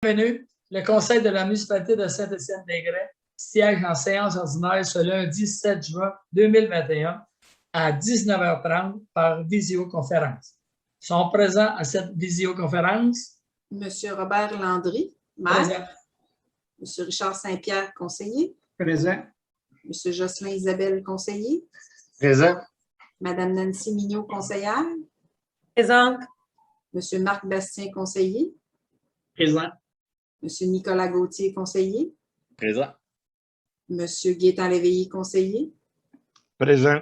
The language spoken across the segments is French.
Bienvenue. Le Conseil de la municipalité de Saint-Étienne-des-Grès siège en séance ordinaire ce lundi 7 juin 2021 à 19h30 par visioconférence. Sont présents à cette visioconférence Monsieur Robert Landry, maire. Présent. Monsieur Richard Saint-Pierre, conseiller. Présent. Monsieur Jocelyn Isabelle, conseiller. Présent. Madame Nancy Mignot, conseillère. Présente. Monsieur Marc Bastien, conseiller. Présent. Monsieur Nicolas Gauthier, conseiller. Présent. Monsieur Gaétan Léveillé, conseiller. Présent.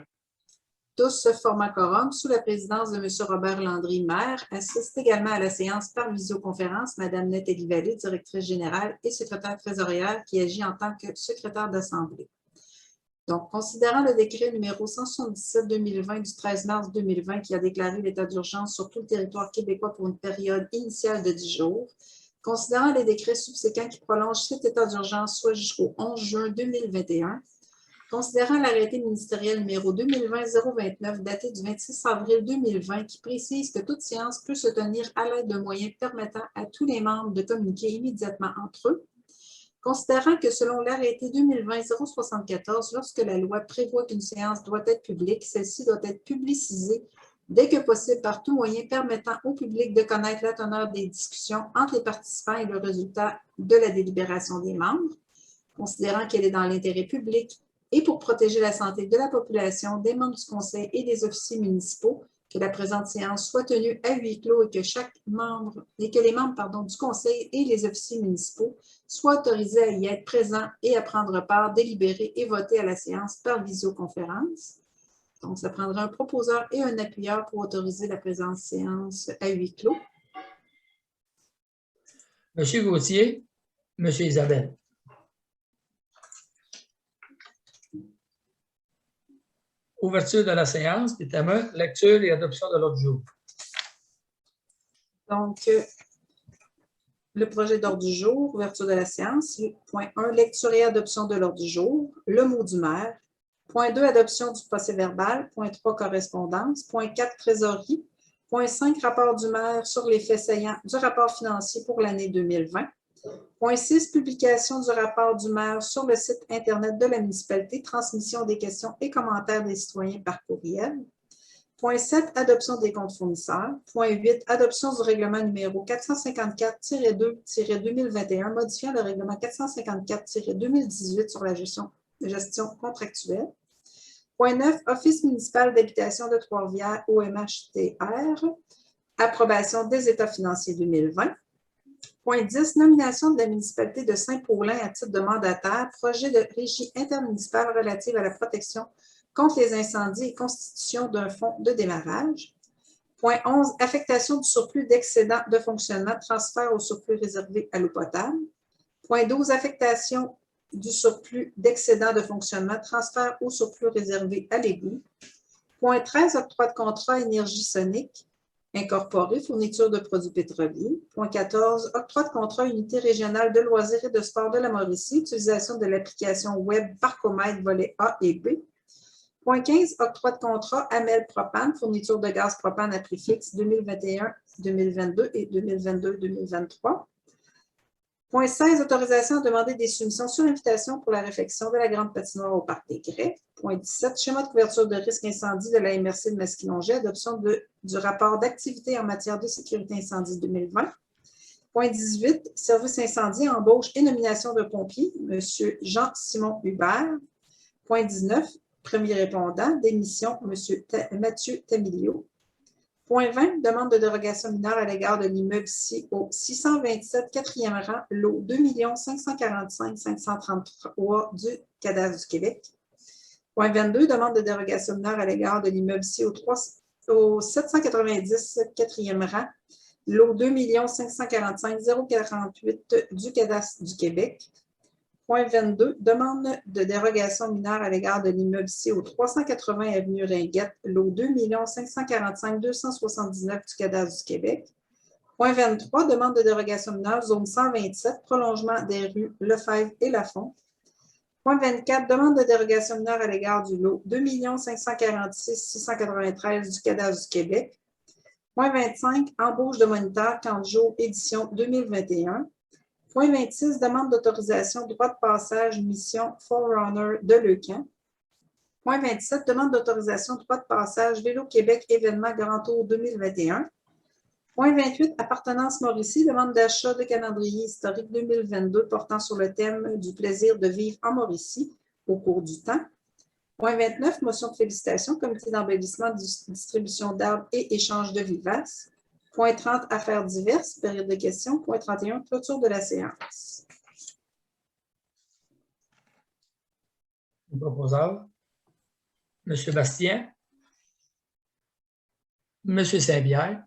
Tous se forment en quorum sous la présidence de Monsieur Robert Landry, maire. Assiste également à la séance par visioconférence Madame Nathalie Vallée, directrice générale et secrétaire trésorière qui agit en tant que secrétaire d'assemblée. Donc, considérant le décret numéro 177-2020 du 13 mars 2020 qui a déclaré l'état d'urgence sur tout le territoire québécois pour une période initiale de 10 jours, considérant les décrets subséquents qui prolongent cet état d'urgence soit jusqu'au 11 juin 2021, considérant l'arrêté ministériel numéro 2020-029 daté du 26 avril 2020 qui précise que toute séance peut se tenir à l'aide de moyens permettant à tous les membres de communiquer immédiatement entre eux, considérant que selon l'arrêté 2020-074, lorsque la loi prévoit qu'une séance doit être publique, celle-ci doit être publicisée dès que possible par tout moyen permettant au public de connaître la teneur des discussions entre les participants et le résultat de la délibération des membres, considérant qu'elle est dans l'intérêt public et pour protéger la santé de la population, des membres du conseil et des officiers municipaux, que la présente séance soit tenue à huis clos et que les membres du conseil et les officiers municipaux soient autorisés à y être présents et à prendre part, délibérer et voter à la séance par visioconférence. Donc, ça prendra un proposeur et un appuyeur pour autoriser la présente séance à huis clos. Monsieur Gauthier, Monsieur Isabelle. Ouverture de la séance, item 1, lecture et adoption de l'ordre du jour. Donc, le projet d'ordre du jour, ouverture de la séance, point 1, lecture et adoption de l'ordre du jour, le mot du maire. Point 2, adoption du procès-verbal. Point 3, correspondance. Point 4, trésorerie. Point 5, rapport du maire sur les faits saillants du rapport financier pour l'année 2020. Point 6, publication du rapport du maire sur le site Internet de la municipalité, transmission des questions et commentaires des citoyens par courriel. Point 7, adoption des comptes fournisseurs. Point 8, adoption du règlement numéro 454-2-2021, modifiant le règlement 454-2018 sur la gestion contractuelle. Point 9, Office municipal d'habitation de Trois-Rivières, OMHTR, approbation des états financiers 2020. Point 10, nomination de la municipalité de Saint-Paulin à titre de mandataire, projet de régie intermunicipale relative à la protection contre les incendies et constitution d'un fonds de démarrage. Point 11, affectation du surplus d'excédent de fonctionnement, transfert au surplus réservé à l'eau potable. Point 12, affectation du surplus d'excédent de fonctionnement, transfert au surplus réservé à l'égout. Point 13, octroi de contrat énergie sonique incorporé, fourniture de produits pétroliers. Point 14, octroi de contrat unité régionale de loisirs et de sport de la Mauricie, utilisation de l'application web Parcomètre volet A et B. Point 15, octroi de contrat Amel Propane, fourniture de gaz propane à prix fixe 2021-2022 et 2022-2023. Point 16, autorisation à demander des soumissions sur invitation pour la réfection de la grande patinoire au Parc des Grès. Point 17, schéma de couverture de risque incendie de la MRC de Masquinongé, adoption du rapport d'activité en matière de sécurité incendie 2020. Point 18, service incendie, embauche et nomination de pompiers, M. Jean-Simon Hubert. Point 19, premier répondant, démission, M. Mathieu Tamilio. Point 20, demande de dérogation mineure à l'égard de l'immeuble ici au 627 4e rang, lot 2 545 533 du cadastre du Québec. Point 22, demande de dérogation mineure à l'égard de l'immeuble ici au 790 4e rang, lot 2 545 048 du cadastre du Québec. Point 22, demande de dérogation mineure à l'égard de l'immeuble ici au 380 avenue Ringuette, lot 2 545 279 du cadastre du Québec. Point 23, demande de dérogation mineure, zone 127, prolongement des rues Lefebvre et Lafont. Point 24, demande de dérogation mineure à l'égard du lot 2 546 693 du cadastre du Québec. Point 25, embauche de moniteur, camp de jour, édition 2021. Point 26, demande d'autorisation droit de passage mission Forerunner de Leucan. Point 27, demande d'autorisation droit de passage Vélo Québec événement Grand Tour 2021. Point 28, appartenance Mauricie, demande d'achat de calendrier historique 2022 portant sur le thème du plaisir de vivre en Mauricie au cours du temps. Point 29, motion de félicitations, comité d'embellissement, distribution d'arbres et échange de vivaces. Point 30, affaires diverses, période de questions. Point 31, clôture de la séance. Le proposeur. M. Bastien. M. Saint-Pierre.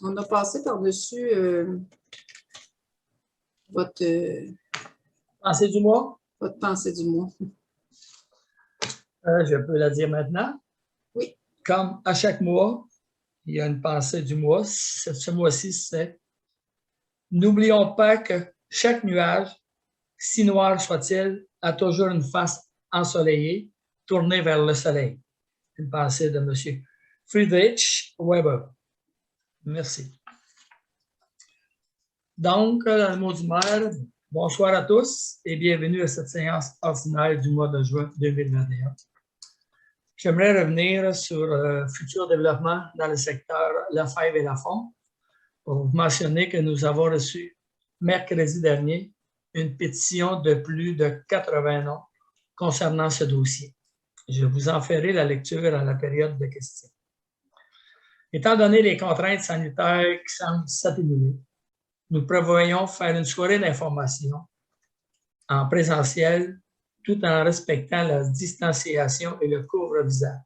On a passé par-dessus votre Pensée du mois. Votre pensée du mois. Je peux la dire maintenant. Oui. Comme à chaque mois, il y a une pensée du mois. Ce mois-ci, c'est « N'oublions pas que chaque nuage, si noir soit-il, a toujours une face ensoleillée, tournée vers le soleil. » Une pensée de M. Friedrich Weber. Merci. Donc, le mot du maire, bonsoir à tous et bienvenue à cette séance ordinaire du mois de juin 2021. J'aimerais revenir sur le futur développement dans le secteur Lefebvre et Lafont pour vous mentionner que nous avons reçu mercredi dernier une pétition de plus de 80 noms concernant ce dossier. Je vous en ferai la lecture à la période de questions. Étant donné les contraintes sanitaires qui semblent s'atténuer, nous prévoyons faire une soirée d'information en présentiel tout en respectant la distanciation et le couvre-visage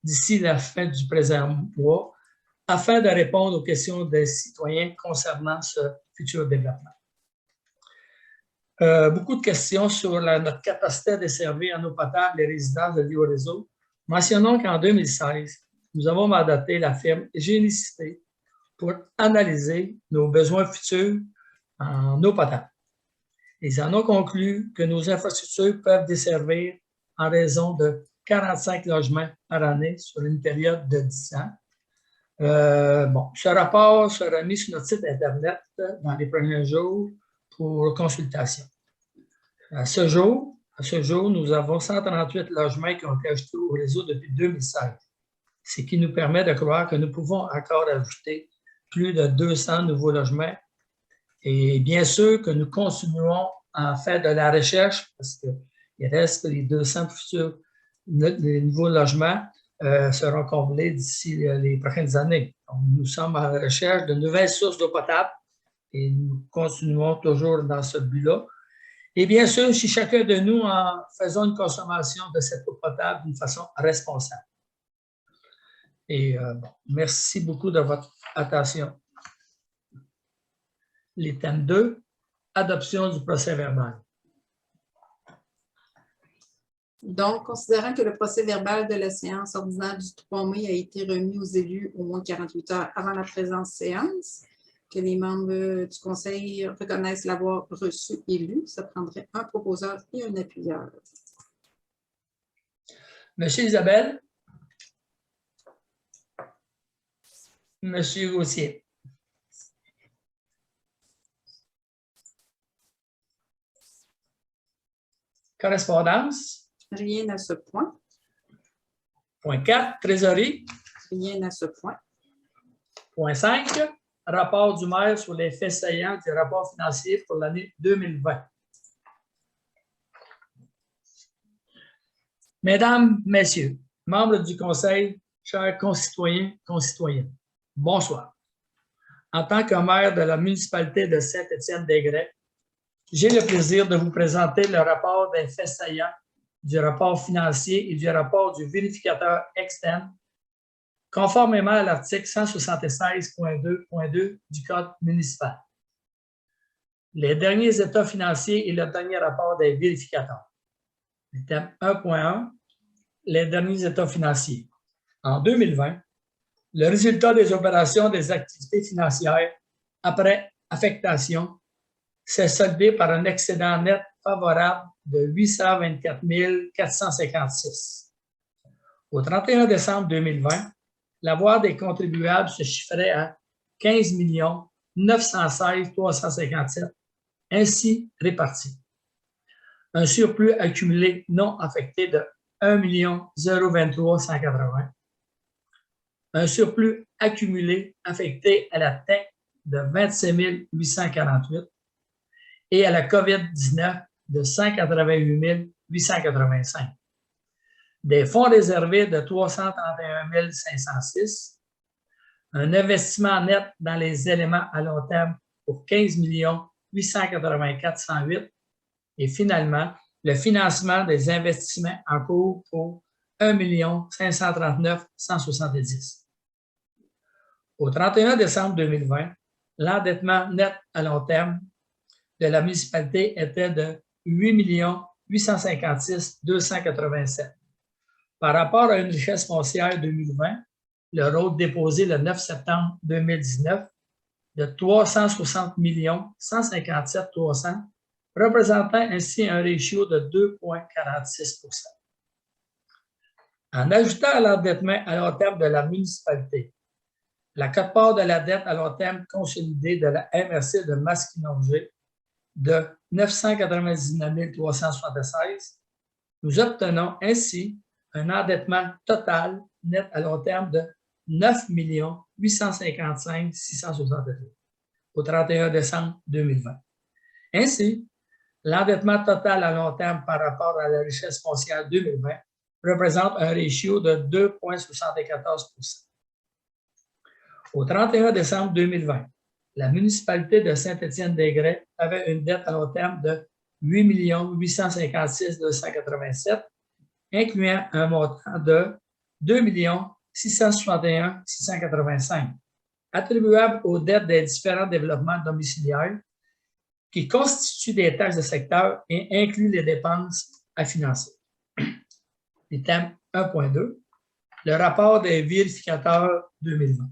d'ici la fin du présent mois afin de répondre aux questions des citoyens concernant ce futur développement. Beaucoup de questions sur notre capacité à desservir en eau potable les résidences de l'Io-Réseau. Mentionnons qu'en 2016, nous avons mandaté la firme Génicité pour analyser nos besoins futurs en eau potable. Ils en ont conclu que nos infrastructures peuvent desservir en raison de 45 logements par année sur une période de 10 ans. Ce rapport sera mis sur notre site Internet dans les prochains jours pour consultation. À ce jour, nous avons 138 logements qui ont été ajoutés au réseau depuis 2016, ce qui nous permet de croire que nous pouvons encore ajouter plus de 200 nouveaux logements. Et bien sûr que nous continuons à faire de la recherche parce qu'il reste les 200 futurs les nouveaux logements seront comblés d'ici les prochaines années. Donc, nous sommes à la recherche de nouvelles sources d'eau potable et nous continuons toujours dans ce but-là. Et bien sûr, si chacun de nous en faisons une consommation de cette eau potable d'une façon responsable. Et merci beaucoup de votre attention. L'item 2, adoption du procès-verbal. Donc, considérant que le procès-verbal de la séance ordinaire du 3 mai a été remis aux élus au moins 48 heures avant la présente séance, que les membres du Conseil reconnaissent l'avoir reçu et lu, ça prendrait un proposeur et un appuyeur. Monsieur Isabelle. Monsieur Gauthier. Correspondance. Rien à ce point. Point 4, trésorerie. Rien à ce point. Point 5, rapport du maire sur les faits saillants du rapport financier pour l'année 2020. Mesdames, Messieurs, membres du Conseil, chers concitoyens, concitoyennes, bonsoir. En tant que maire de la municipalité de Saint-Étienne-des-Grès, j'ai le plaisir de vous présenter le rapport des faits saillants du rapport financier et du rapport du vérificateur externe, conformément à l'article 176.2.2 du Code municipal. Les derniers états financiers et le dernier rapport des vérificateurs. Item 1.1, les derniers états financiers. En 2020, le résultat des opérations des activités financières après affectation s'est soldé par un excédent net favorable de 824 456. Au 31 décembre 2020, l'avoir des contribuables se chiffrait à 15 916 357, ainsi répartis. Un surplus accumulé non affecté de 1 023 180. Un surplus accumulé affecté à la TEC de 27 848 et à la COVID-19 de 188 885. Des fonds réservés de 331 506. Un investissement net dans les éléments à long terme pour 15 884 108. Et finalement, le financement des investissements en cours pour 1 539 170. Au 31 décembre 2020, l'endettement net à long terme de la municipalité était de 8 856 287. Par rapport à une richesse foncière 2020, le ROD déposé le 9 septembre 2019 de 360 157 300, représentant ainsi un ratio de 2,46 %. En ajoutant à l'endettement à long terme de la municipalité, la quote-part de la dette à long terme consolidée de la MRC de Masquinongé de 999 376, nous obtenons ainsi un endettement total net à long terme de 9 855 662 au 31 décembre 2020. Ainsi, l'endettement total à long terme par rapport à la richesse foncière 2020 représente un ratio de 2,74 %. Au 31 décembre 2020, la municipalité de Saint-Étienne-des-Grès avait une dette à long terme de 8 856 287, incluant un montant de 2 661 685, attribuable aux dettes des différents développements domiciliaires qui constituent des taxes de secteur et incluent les dépenses à financer. Item 1.2, le rapport des vérificateurs 2020.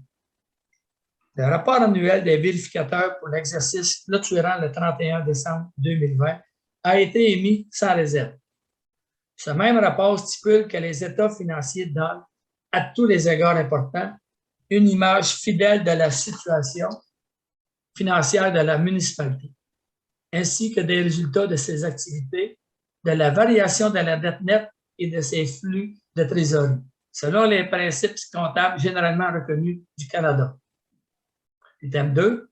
Le rapport annuel des vérificateurs pour l'exercice clôturant le 31 décembre 2020 a été émis sans réserve. Ce même rapport stipule que les états financiers donnent, à tous les égards importants, une image fidèle de la situation financière de la municipalité, ainsi que des résultats de ses activités, de la variation de la dette nette et de ses flux de trésorerie, selon les principes comptables généralement reconnus du Canada. Item 2,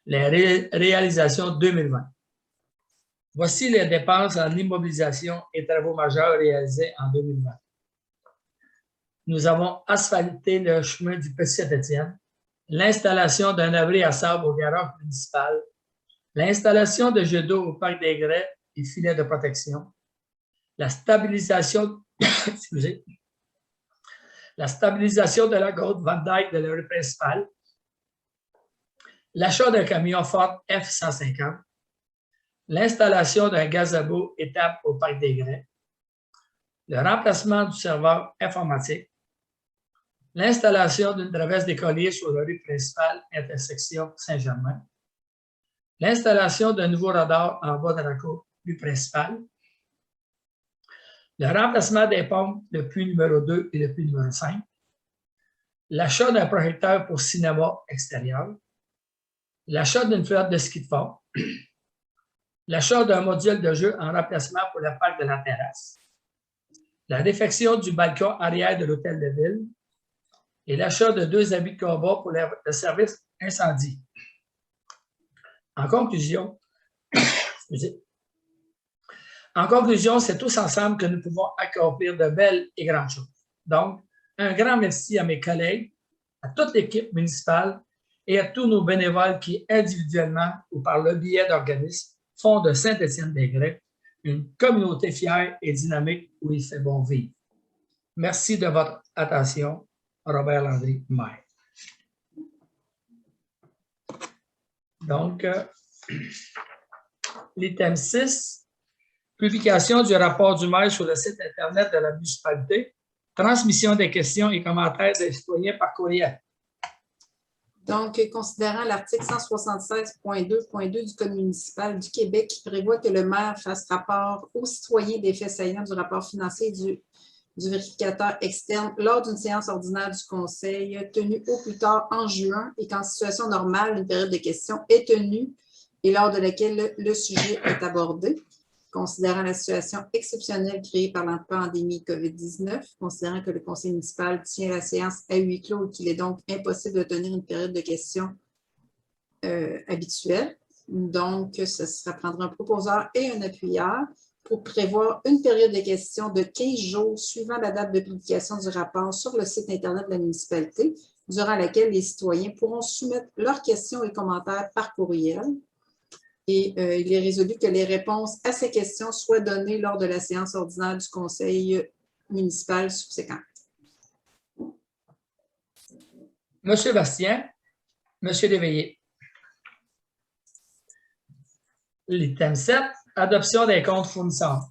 les réalisations 2020. Voici les dépenses en immobilisation et travaux majeurs réalisés en 2020. Nous avons asphalté le chemin du Petit-Saint-Étienne, l'installation d'un abri à sable au garage municipal, l'installation de jets d'eau au parc des Grès et filets de protection, la stabilisation, la stabilisation de la côte Van Dyke de la rue principale, l'achat d'un camion Ford F-150, l'installation d'un gazebo étape au parc des Grès, le remplacement du serveur informatique, l'installation d'une traverse d'écoliers sur la rue principale intersection Saint-Germain, l'installation d'un nouveau radar en bas de la côte rue principale, le remplacement des pompes, le puits numéro 2 et le puits numéro 5, l'achat d'un projecteur pour cinéma extérieur, l'achat d'une flotte de ski de fond, l'achat d'un module de jeu en remplacement pour le parc de la terrasse, la défection du balcon arrière de l'hôtel de ville et l'achat de 2 habits de combat pour le service incendie. En conclusion, c'est tous ensemble que nous pouvons accomplir de belles et grandes choses. Donc, un grand merci à mes collègues, à toute l'équipe municipale et à tous nos bénévoles qui, individuellement ou par le biais d'organismes, font de Saint-Étienne-des-Grès une communauté fière et dynamique où il fait bon vivre. Merci de votre attention. Robert Landry, maire. Donc, l'item 6, publication du rapport du maire sur le site Internet de la municipalité, transmission des questions et commentaires des citoyens par courriel. Donc, considérant l'article 176.2.2 du Code municipal du Québec qui prévoit que le maire fasse rapport aux citoyens des faits saillants du rapport financier du du vérificateur externe lors d'une séance ordinaire du Conseil tenue au plus tard en juin et qu'en situation normale, une période de questions est tenue et lors de laquelle le sujet est abordé. Considérant la situation exceptionnelle créée par la pandémie COVID-19, considérant que le conseil municipal tient la séance à huis clos et qu'il est donc impossible de tenir une période de questions habituelle. Donc, ça prendra un proposeur et un appuyeur pour prévoir une période de questions de 15 jours suivant la date de publication du rapport sur le site Internet de la municipalité, durant laquelle les citoyens pourront soumettre leurs questions et commentaires par courriel. Et il est résolu que les réponses à ces questions soient données lors de la séance ordinaire du conseil municipal subséquente. Monsieur Bastien, Monsieur Léveillé. L'item 7, adoption des comptes fournisseurs.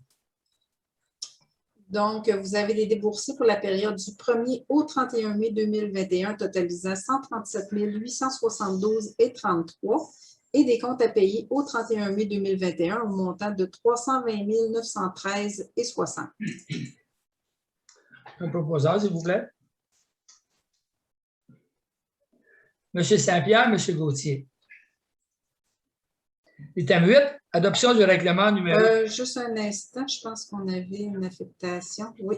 Donc, vous avez les déboursés pour la période du 1er au 31 mai 2021, totalisant 137 872,33 et des comptes à payer au 31 mai 2021 au montant de 320 913,60. Un proposeur, s'il vous plaît. Monsieur Saint-Pierre, Monsieur Gauthier. Item 8, adoption du règlement numéro... Juste un instant, je pense qu'on avait une affectation. Oui.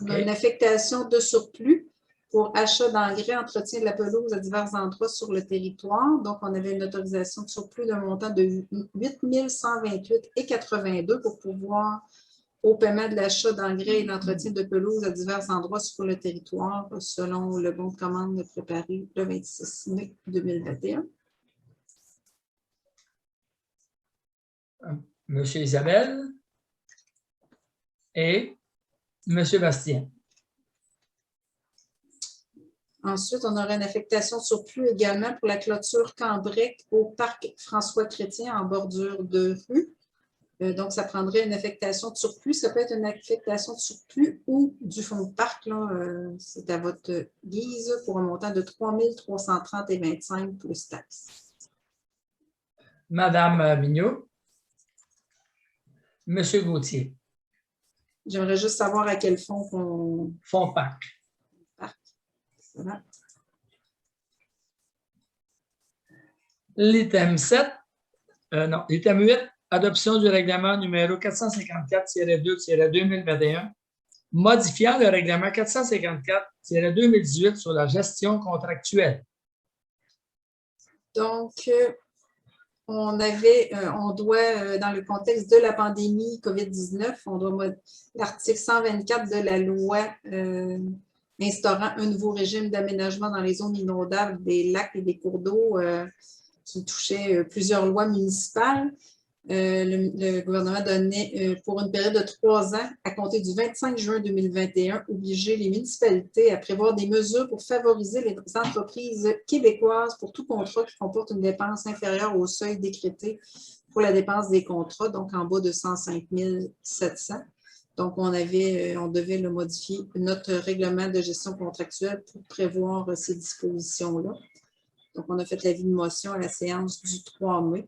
On a une affectation de surplus pour achat d'engrais, entretien de la pelouse à divers endroits sur le territoire. Donc, on avait une autorisation de surplus d'un montant de 8 128,82 pour pouvoir, au paiement de l'achat d'engrais et l'entretien de pelouse à divers endroits sur le territoire, selon le bon de commande préparé le 26 mai 2021. Monsieur Isabelle et Monsieur Bastien. Ensuite, on aura une affectation de surplus également pour la clôture Cambrec au parc François-Chrétien en bordure de rue. Donc, ça prendrait une affectation de surplus. Ça peut être une affectation de surplus ou du fonds de parc. C'est à votre guise pour un montant de 3 330,25 plus taxes. Madame Mignot. Monsieur Gauthier. J'aimerais juste savoir à quel fonds qu'on... Fonds parc. Voilà. L'item 7, l'item 8, adoption du règlement numéro 454-2-2021, modifiant le règlement 454-2018 sur la gestion contractuelle. Donc, on doit, dans le contexte de la pandémie COVID-19, on doit l'article 124 de la loi instaurant un nouveau régime d'aménagement dans les zones inondables des lacs et des cours d'eau qui touchait plusieurs lois municipales. Le gouvernement donnait pour une période de 3 ans, à compter du 25 juin 2021, obliger les municipalités à prévoir des mesures pour favoriser les entreprises québécoises pour tout contrat qui comporte une dépense inférieure au seuil décrété pour la dépense des contrats, donc en bas de 105 700. Donc, on devait le modifier, notre règlement de gestion contractuelle pour prévoir ces dispositions-là. Donc, on a fait l'avis de motion à la séance du 3 mai.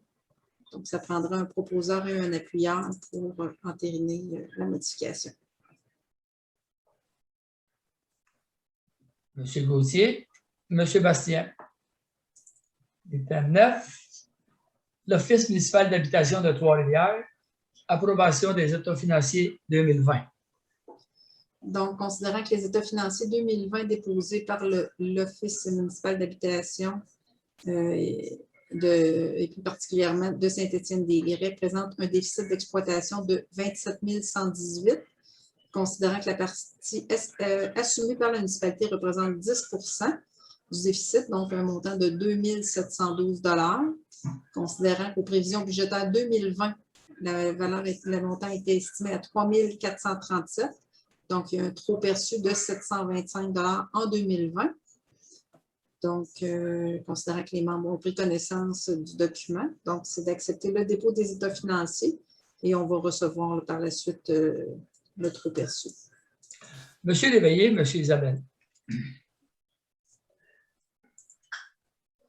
Donc, ça prendra un proposeur et un appuyeur pour entériner la modification. Monsieur Gauthier, Monsieur Bastien. Item 9, l'Office municipal d'habitation de Trois-Rivières, approbation des états financiers 2020. Donc, considérant que les états financiers 2020 déposés par l'Office municipal d'habitation et plus particulièrement de Saint-Étienne-des-Grès présentent un déficit d'exploitation de 27 118, considérant que la partie assumée par la municipalité représente 10 du déficit, donc un montant de 2 712 $, considérant qu'aux prévisions budgétaires 2020, le montant était estimé à 3 437, donc il y a un trop perçu de 725 $ en 2020. Donc, considérant que les membres ont pris connaissance du document, donc c'est d'accepter le dépôt des états financiers et on va recevoir par la suite le trop perçu. Monsieur Léveillé, Monsieur Isabelle.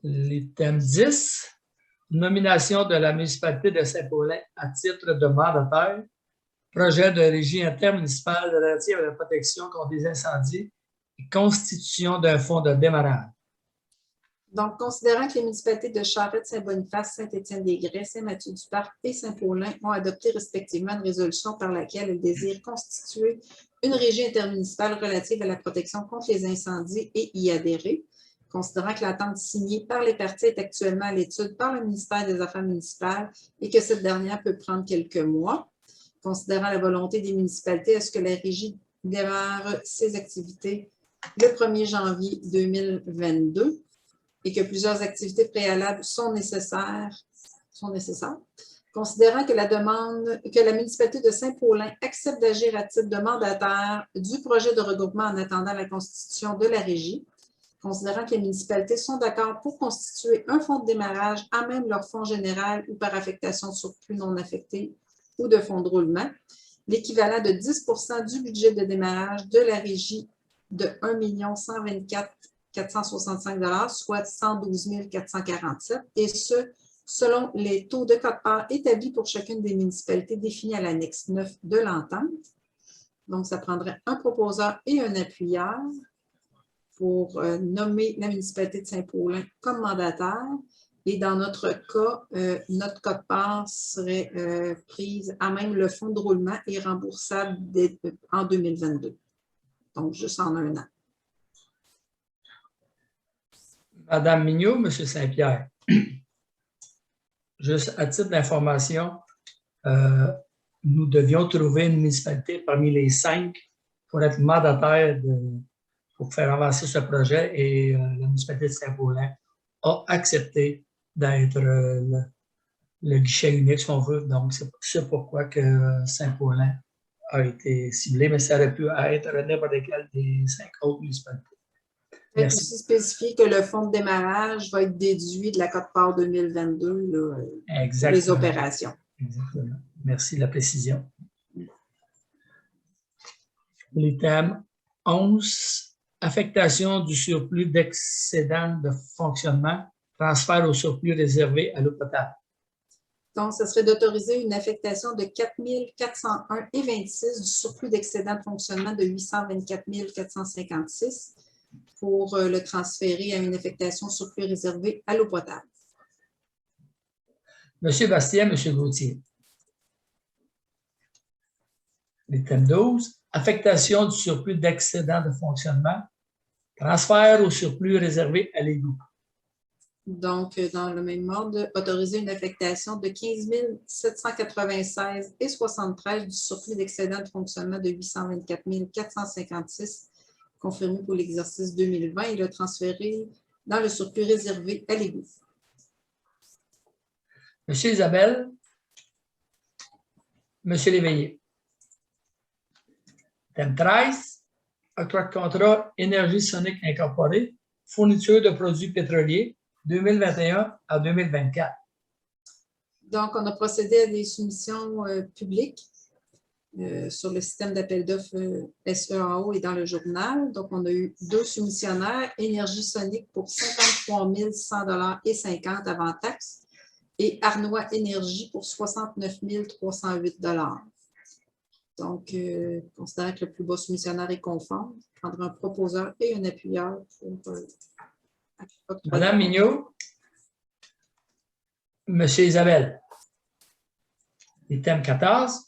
L'item 10, nomination de la municipalité de Saint-Paulin à titre de mandataire projet de régie intermunicipale relative à la protection contre les incendies et constitution d'un fonds de démarrage. Donc, considérant que les municipalités de Charette, Saint-Boniface, Saint-Étienne-des-Grès, Saint-Mathieu-du-Parc et Saint-Paulin ont adopté respectivement une résolution par laquelle elles désirent constituer une régie intermunicipale relative à la protection contre les incendies et y adhérer, considérant que l'attente signée par les parties est actuellement à l'étude par le ministère des Affaires municipales et que cette dernière peut prendre quelques mois, considérant la volonté des municipalités à ce que la régie démarre ses activités le 1er janvier 2022 et que plusieurs activités préalables sont nécessaires, considérant que la municipalité de Saint-Paulin accepte d'agir à titre de mandataire du projet de regroupement en attendant la constitution de la régie, considérant que les municipalités sont d'accord pour constituer un fonds de démarrage à même leur fonds général ou par affectation de surplus non affecté ou de fonds de roulement, l'équivalent de 10% du budget de démarrage de la régie de 1 124 465 $, soit 112 447, et ce, selon les taux de quote-part établis pour chacune des municipalités définies à l'annexe 9 de l'entente. Donc, ça prendrait un proposeur et un appuyeur pour nommer la municipalité de Saint-Paulin comme mandataire. Et dans notre cas, notre quote-part serait prise à même le fonds de roulement et remboursable en 2022. Donc, juste en un an. Madame Mignot, M. Saint-Pierre, juste à titre d'information, nous devions trouver une municipalité parmi les 5 pour être mandataire pour faire avancer ce projet et la municipalité de Saint-Paulin a accepté d'être le guichet unique, si on veut. Donc, c'est pourquoi que Saint-Paulin a été ciblé, mais ça aurait pu être n'importe quelle des 5 autres municipalités. Il est aussi spécifié que le fonds de démarrage va être déduit de la quote-part 2022 pour les opérations. Exactement. Merci de la précision. L'item 11, affectation du surplus d'excédent de fonctionnement, transfert au surplus réservé à l'eau potable. Donc, ce serait d'autoriser une affectation de 4 401,26 du surplus d'excédent de fonctionnement de 824 456 pour le transférer à une affectation surplus réservée à l'eau potable. Monsieur Bastien, Monsieur Gauthier. L'item 12, affectation du surplus d'excédent de fonctionnement, transfert au surplus réservé à l'égout. Donc, dans le même ordre, autoriser une affectation de 15 796,73 du surplus d'excédent de fonctionnement de 824 456 confirmé pour l'exercice 2020 et le transférer dans le surplus réservé à l'égout. Monsieur Isabelle, Monsieur Léveillé. Thème 13, octroi de contrat Énergie Sonique Incorporée, fourniture de produits pétroliers 2021 à 2024. Donc, on a procédé à des soumissions publiques sur le système d'appel d'offres SEAO et dans le journal. Donc, on a eu 2 soumissionnaires, Énergie Sonique pour 53 100 $ et 50 avant taxes et Arnois Énergie pour 69 308 $. Donc, considérant que le plus bas soumissionnaire est conforme, prendre un proposeur et un appuyeur pour Madame Mignot, Monsieur Isabelle. Item 14,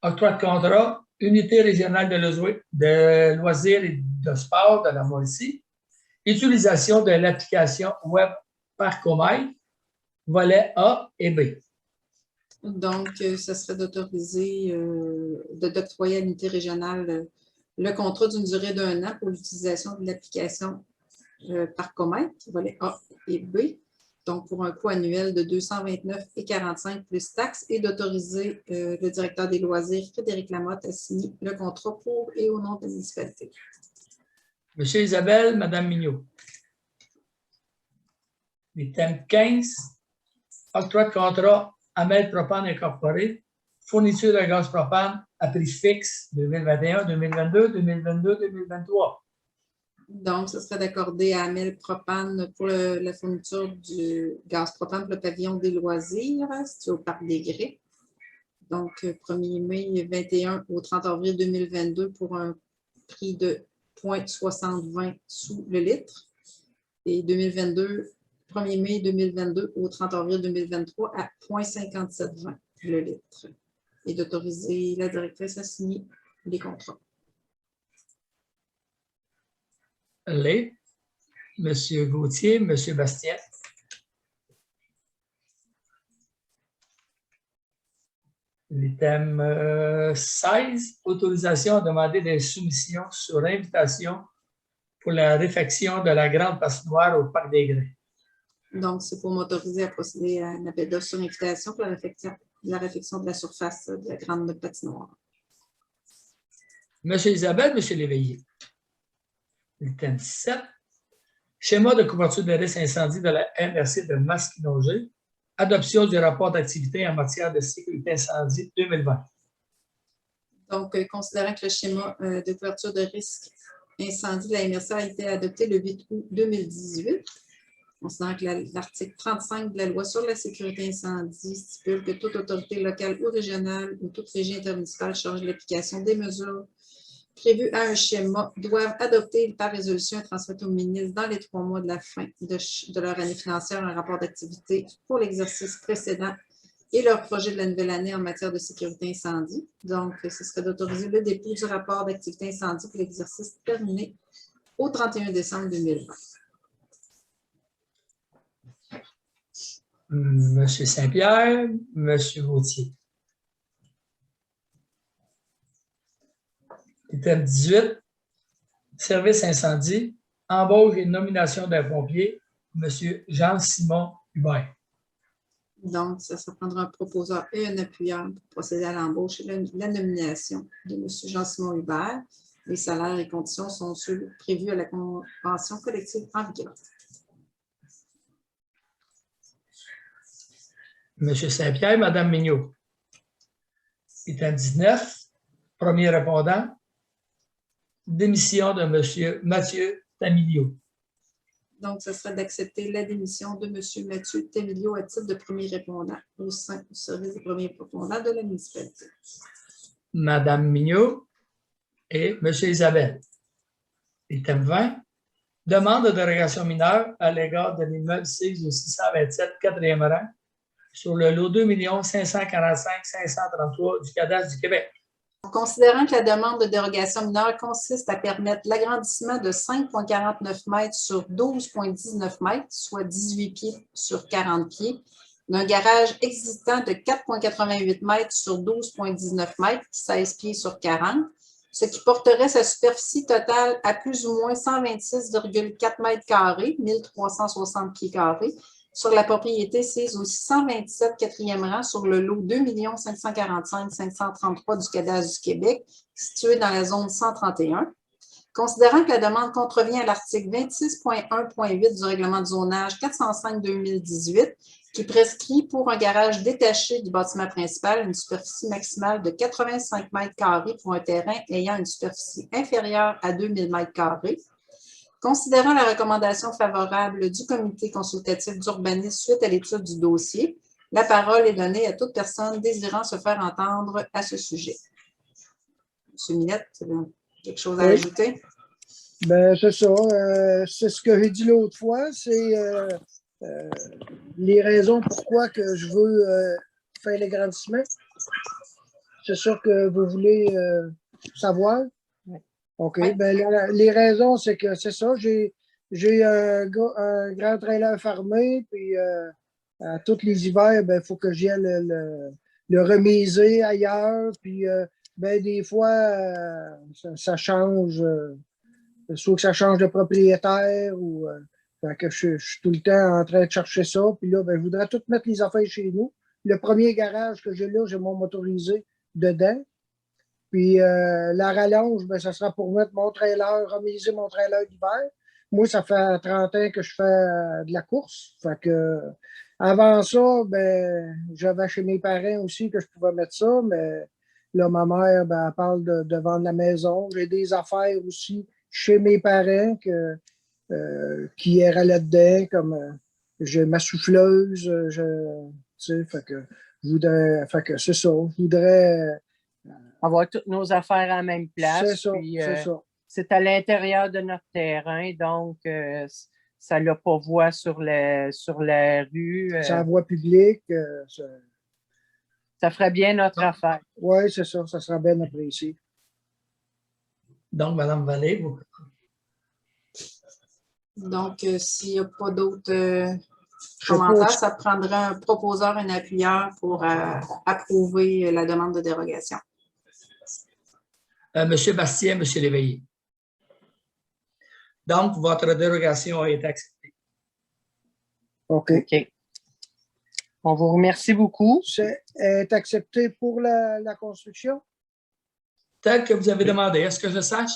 octroi de contrat, unité régionale de loisirs et de sport de la Mauricie, utilisation de l'application web Parcomètre, volets A et B. Donc, ce serait d'autoriser, d'octroyer à l'unité régionale le contrat d'une durée d'1 an pour l'utilisation de l'application Parcomètre, volets A et B. Donc, pour un coût annuel de 229,45 plus taxes et d'autoriser le directeur des loisirs, Frédéric Lamotte, à signer le contrat pour et au nom de la municipalité. Monsieur Isabelle, Madame Mignot. Item 15, octroi de contrat Amel Propane Incorporé, fourniture de gaz propane à prix fixe 2021, 2022, 2022, 2023. Donc, ce serait d'accorder à Amel Propane pour la fourniture du gaz propane pour le pavillon des loisirs, situé au Parc des Grès. Donc, 1er mai 21 au 30 avril 2022 pour un prix de 0,6020 sous le litre. Et 2022, 1er mai 2022 au 30 avril 2023 à 0,5720 le litre. Et d'autoriser la directrice à signer les contrats. Les. M. Gauthier, M. Bastien. L'item 16, autorisation à demander des soumissions sur invitation pour la réfection de la grande patinoire au Parc des Grès. Donc, c'est pour m'autoriser à procéder à un appel d'offres sur invitation pour la réfection de la surface de la grande patinoire. M. Isabelle, M. Léveillé. L'item 17, schéma de couverture de risque incendie de la MRC de Masquinongé. Adoption du rapport d'activité en matière de sécurité incendie 2020. Donc, considérant que le schéma de couverture de risque incendie de la MRC a été adopté le 8 août 2018, considérant que l'article 35 de la loi sur la sécurité incendie stipule que toute autorité locale ou régionale ou toute régie intermunicipale chargée de l'application des mesures prévues à un schéma doivent adopter par résolution et transmettre au ministre dans les 3 mois de la fin de leur année financière un rapport d'activité pour l'exercice précédent et leur projet de la nouvelle année en matière de sécurité incendie. Donc, ce serait d'autoriser le dépôt du rapport d'activité incendie pour l'exercice terminé au 31 décembre 2020. M. Saint-Pierre, M. Gauthier. Item 18, service incendie, embauche et nomination d'un pompier, M. Jean-Simon Hubert. Donc, ça prendra un proposeur et un appuyeur pour procéder à l'embauche et la nomination de M. Jean-Simon Hubert. Les salaires et conditions sont ceux prévus à la convention collective en vigueur. M. Saint-Pierre, Mme Mignot. Item 19, premier répondant, démission de M. Mathieu Tamilio. Donc, ce serait d'accepter la démission de M. Mathieu Tamilio à titre de premier répondant au sein du service des premiers répondants de la municipalité. Mme Mignot et M. Isabelle. Item 20, demande de dérogation mineure à l'égard de l'immeuble 6 au 627 4e rang sur le lot 2 545 533 du cadastre du Québec. Considérant que la demande de dérogation mineure consiste à permettre l'agrandissement de 5,49 mètres sur 12,19 mètres, soit 18 pieds sur 40 pieds, d'un garage existant de 4,88 mètres sur 12,19 mètres, 16 pieds sur 40, ce qui porterait sa superficie totale à plus ou moins 126,4 mètres carrés, 1360 pieds carrés, sur la propriété sise au 627 4e rang sur le lot 2 545 533 du cadastre du Québec, situé dans la zone 131. Considérant que la demande contrevient à l'article 26.1.8 du règlement de zonage 405-2018, qui prescrit pour un garage détaché du bâtiment principal une superficie maximale de 85 mètres carrés pour un terrain ayant une superficie inférieure à 2000 mètres carrés. Considérant la recommandation favorable du comité consultatif d'urbanisme suite à l'étude du dossier, la parole est donnée à toute personne désirant se faire entendre à ce sujet. M. Minette, quelque chose à ajouter? Bien, c'est ça. C'est ce que j'ai dit l'autre fois. C'est les raisons pourquoi que je veux faire l'agrandissement. C'est ça que vous voulez savoir? OK. Oui. Ben, les raisons, c'est que c'est ça. J'ai un grand trailer fermé, puis à tous les hivers, il faut que j'aille le remiser ailleurs. Puis ben, des fois, ça change. Soit que ça change de propriétaire ou que je suis tout le temps en train de chercher ça. Puis là, ben, je voudrais tout mettre les affaires chez nous. Le premier garage que j'ai là, j'ai mon motorisé dedans. Puis la rallonge, ben, ça sera pour mettre mon trailer, remiser mon trailer d'hiver. Moi, ça fait 30 ans que je fais de la course. Fait que avant ça, ben, j'avais chez mes parents aussi que je pouvais mettre ça, mais là, ma mère, ben, elle parle de vendre la maison. J'ai des affaires aussi chez mes parents qui iraient là-dedans, comme j'ai ma souffleuse, fait que je fait que c'est ça. Je voudrais. Avoir toutes nos affaires à la même place. C'est ça, Puis, c'est ça. c'est à l'intérieur de notre terrain, donc ça n'a pas voie sur la rue. C'est la voie publique. Ça ferait bien notre affaire. Oui, c'est ça. Ça sera bien apprécié. Donc, Mme Vallée, vous... Donc, s'il n'y a pas d'autres commentaires, ça prendrait un proposeur et un appuyeur pour approuver la demande de dérogation. Monsieur Bastien, Monsieur Léveillé. Donc, votre dérogation a été acceptée. OK. OK. On vous remercie beaucoup. C'est accepté pour la construction? Tel que vous avez demandé, est-ce que je sache?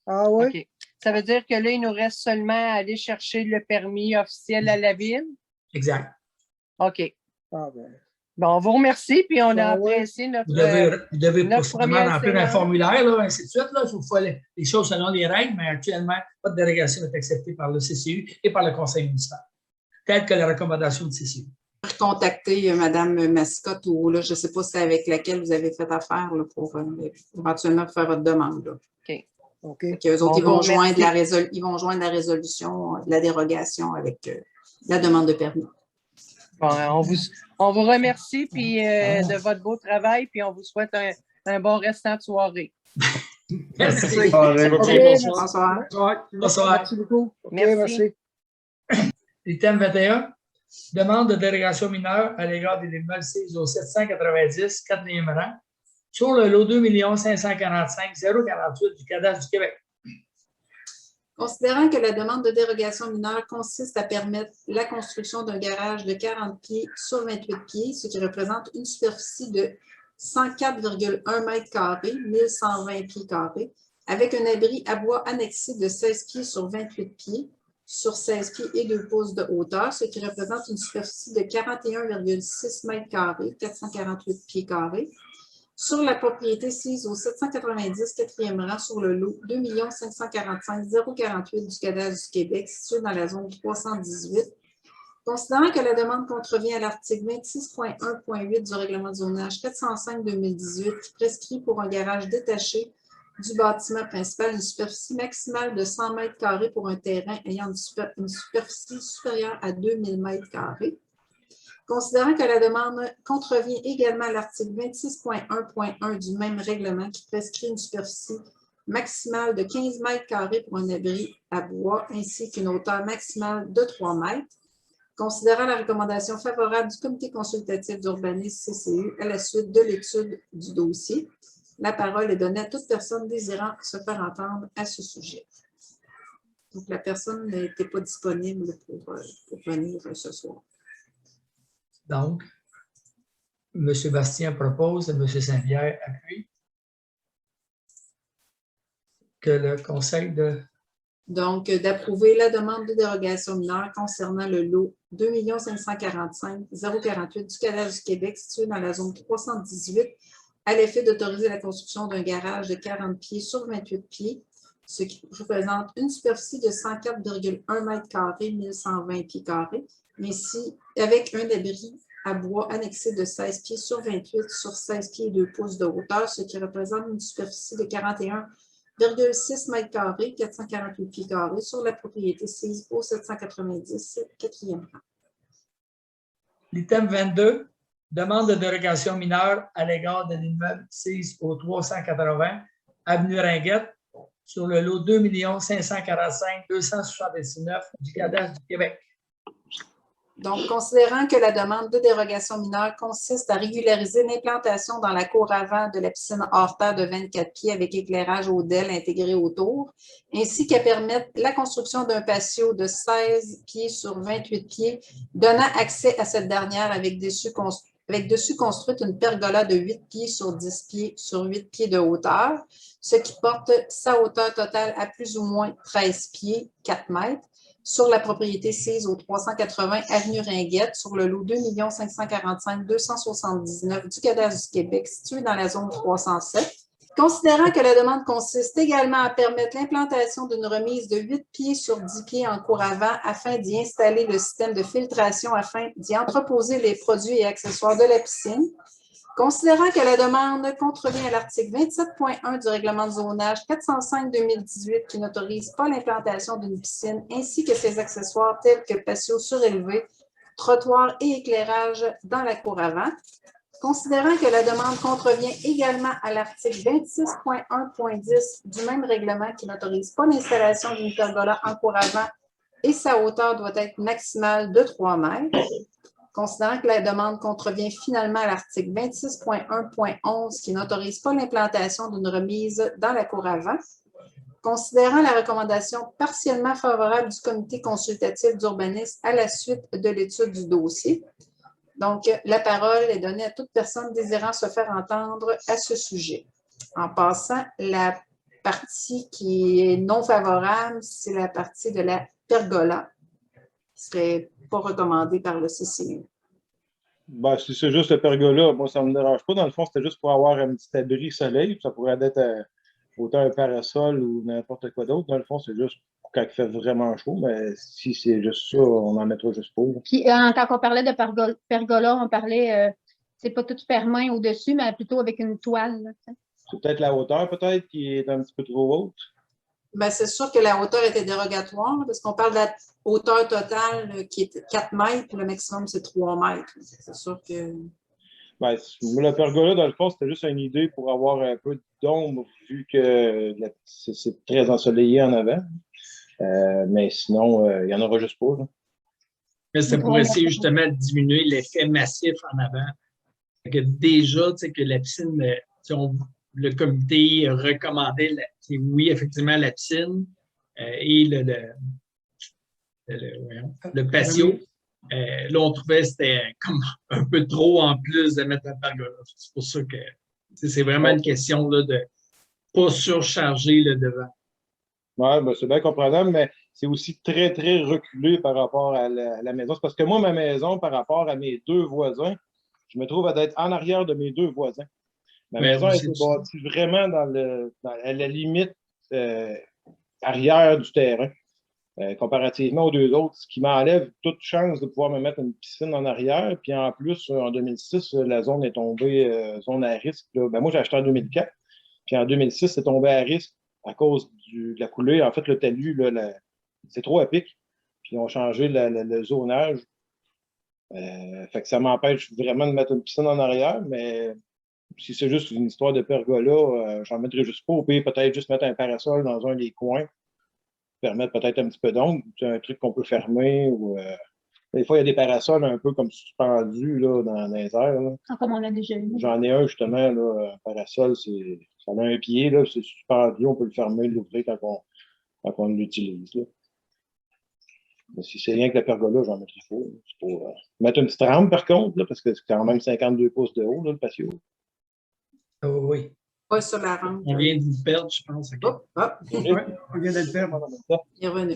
Ah oui? OK. Ça veut dire que là, il nous reste seulement à aller chercher le permis officiel à la ville? Exact. OK. Ah ben. Bon, on vous remercie, puis on a apprécié Vous notre devez notre possiblement première remplir un séance. formulaire, là, ainsi de suite. Là. Il faut faire les choses selon les règles, mais actuellement, pas de dérogation est acceptée par le CCU et par le Conseil municipal, telle que la recommandation du CCU. Contacter Mme Mascotte ou là, je ne sais pas si c'est avec laquelle vous avez fait affaire là, pour éventuellement faire votre demande. Là. OK. OK. Eux autres, Bon, ils vont joindre la résolution de la dérogation avec la demande de permis. Bon, on vous remercie puis, de votre beau travail, puis on vous souhaite un bon restant de soirée. Merci. Bonsoir. Bonsoir. Merci beaucoup. OK, Merci. Item 21. Demande de dérogation mineure à l'égard des immeubles 6 au 790, 4e rang, sur le lot 2 545 048 du cadastre du Québec. Considérant que la demande de dérogation mineure consiste à permettre la construction d'un garage de 40 pieds sur 28 pieds, ce qui représente une superficie de 104,1 m², 1120 pieds carrés, avec un abri à bois annexé de 16 pieds sur 28 pieds, sur 16 pieds et 2 pouces de hauteur, ce qui représente une superficie de 41,6 m², 448 pieds carrés, sur la propriété sise au 790 4e rang sur le lot 2 545 048 du cadastre du Québec, situé dans la zone 318. Considérant que la demande contrevient à l'article 26.1.8 du règlement de zonage 405-2018 qui prescrit pour un garage détaché du bâtiment principal une superficie maximale de 100 m² pour un terrain ayant une superficie supérieure à 2000 m². Considérant que la demande contrevient également à l'article 26.1.1 du même règlement qui prescrit une superficie maximale de 15 m² pour un abri à bois ainsi qu'une hauteur maximale de 3 mètres. Considérant la recommandation favorable du Comité consultatif d'urbanisme CCU à la suite de l'étude du dossier, la parole est donnée à toute personne désirant se faire entendre à ce sujet. Donc, la personne n'était pas disponible pour venir ce soir. Donc, M. Bastien propose et M. Saint-Pierre appuie que le Conseil de... Donc, d'approuver la demande de dérogation mineure concernant le lot 2 545 048 du cadastre du Québec situé dans la zone 318 à l'effet d'autoriser la construction d'un garage de 40 pieds sur 28 pieds, ce qui représente une superficie de 104,1 m², 1120 pieds carrés, mais si avec un abri à bois annexé de 16 pieds sur 28 sur 16 pieds et 2 pouces de hauteur, ce qui représente une superficie de 41,6 m², 448 pieds carrés sur la propriété sise au 790 4e rang. L'item 22, demande de dérogation mineure à l'égard de l'immeuble 6 au 380, avenue Ringuette, sur le lot 2 545 279 du cadastre du Québec. Donc, considérant que la demande de dérogation mineure consiste à régulariser l'implantation dans la cour avant de la piscine hors terre de 24 pieds avec éclairage au DEL intégré autour, ainsi qu'à permettre la construction d'un patio de 16 pieds sur 28 pieds, donnant accès à cette dernière avec dessus construite une pergola de 8 pieds sur 10 pieds sur 8 pieds de hauteur, ce qui porte sa hauteur totale à plus ou moins 13 pieds, 4 mètres, sur la propriété sise au 380 avenue Ringuette, sur le lot 2 545 279 du cadastre du Québec, situé dans la zone 307, Considérant que la demande consiste également à permettre l'implantation d'une remise de 8 pieds sur 10 pieds en cour avant afin d'y installer le système de filtration afin d'y entreposer les produits et accessoires de la piscine. Considérant que la demande contrevient à l'article 27.1 du règlement de zonage 405-2018 qui n'autorise pas l'implantation d'une piscine ainsi que ses accessoires tels que patio surélevé, trottoir et éclairage dans la cour avant. Considérant que la demande contrevient également à l'article 26.1.10 du même règlement qui n'autorise pas l'installation d'une pergola en cour avant et sa hauteur doit être maximale de 3 mètres. Considérant que la demande contrevient finalement à l'article 26.1.11 qui n'autorise pas l'implantation d'une remise dans la cour avant. Considérant la recommandation partiellement favorable du comité consultatif d'urbanisme à la suite de l'étude du dossier. Donc, la parole est donnée à toute personne désirant se faire entendre à ce sujet. En passant, la partie qui est non favorable, c'est la partie de la pergola, qui ne serait pas recommandée par le CCU. Ben, si c'est juste le pergola, moi, ça ne me dérange pas. Dans le fond, c'était juste pour avoir un petit abri soleil. Ça pourrait être autant un parasol ou n'importe quoi d'autre. Dans le fond, c'est juste quand il fait vraiment chaud. Mais si c'est juste ça, on en mettra juste pour. Puis, quand on parlait de pergola, on parlait, c'est pas tout fermé au-dessus, mais plutôt avec une toile. Là, c'est peut-être la hauteur, peut-être, qui est un petit peu trop haute. Bien, c'est sûr que la hauteur était dérogatoire parce qu'on parle de la hauteur totale qui est 4 mètres, puis le maximum, c'est 3 mètres. C'est sûr que... Ben, le pergola, dans le fond, c'était juste une idée pour avoir un peu d'ombre, vu que c'est très ensoleillé en avant. Mais sinon, il n'y en aura juste pas. Là. Mais c'est pour essayer justement de diminuer l'effet massif en avant. Que déjà, tu sais, que la piscine, le comité recommandait, oui, effectivement, la piscine et le patio. Là, on trouvait que c'était comme un peu trop en plus de mettre la pergola. C'est pour ça que c'est vraiment une question là, de ne pas surcharger le devant. Oui, ben, c'est bien comprenable, mais c'est aussi très, très reculé par rapport à la maison. C'est parce que moi, ma maison, par rapport à mes deux voisins, je me trouve à être en arrière de mes deux voisins. Ma maison a été bâtie vraiment à la limite arrière du terrain, comparativement aux deux autres, ce qui m'enlève toute chance de pouvoir me mettre une piscine en arrière. Puis en plus, en 2006, la zone est tombée zone à risque. Ben, moi, j'ai acheté en 2004. Puis en 2006, c'est tombé à risque à cause de la coulée. En fait, le talus, c'est trop à pic. Puis ils ont changé le zonage. Fait que ça m'empêche vraiment de mettre une piscine en arrière, mais si c'est juste une histoire de pergola, j'en mettrai juste pas. Au pire, peut-être juste mettre un parasol dans un des coins, permettre peut-être un petit peu d'ombre, un truc qu'on peut fermer. Ou, des fois, il y a des parasols un peu comme suspendus là, dans les airs. Là. comme on l'a déjà vu. J'en ai un justement, là, un parasol, ça a un pied, là, c'est suspendu, on peut le fermer, l'ouvrir quand on l'utilise. Là. Mais si c'est rien que la pergola, j'en mettrai pas. C'est pour mettre une petite rampe, par contre, là, parce que c'est quand même 52 pouces de haut, là, le patio. Oui. Pas sur la rampe. On vient de vous perdre, je pense. Okay. Oui, on vient de le perdre pendant le temps. Il est revenu.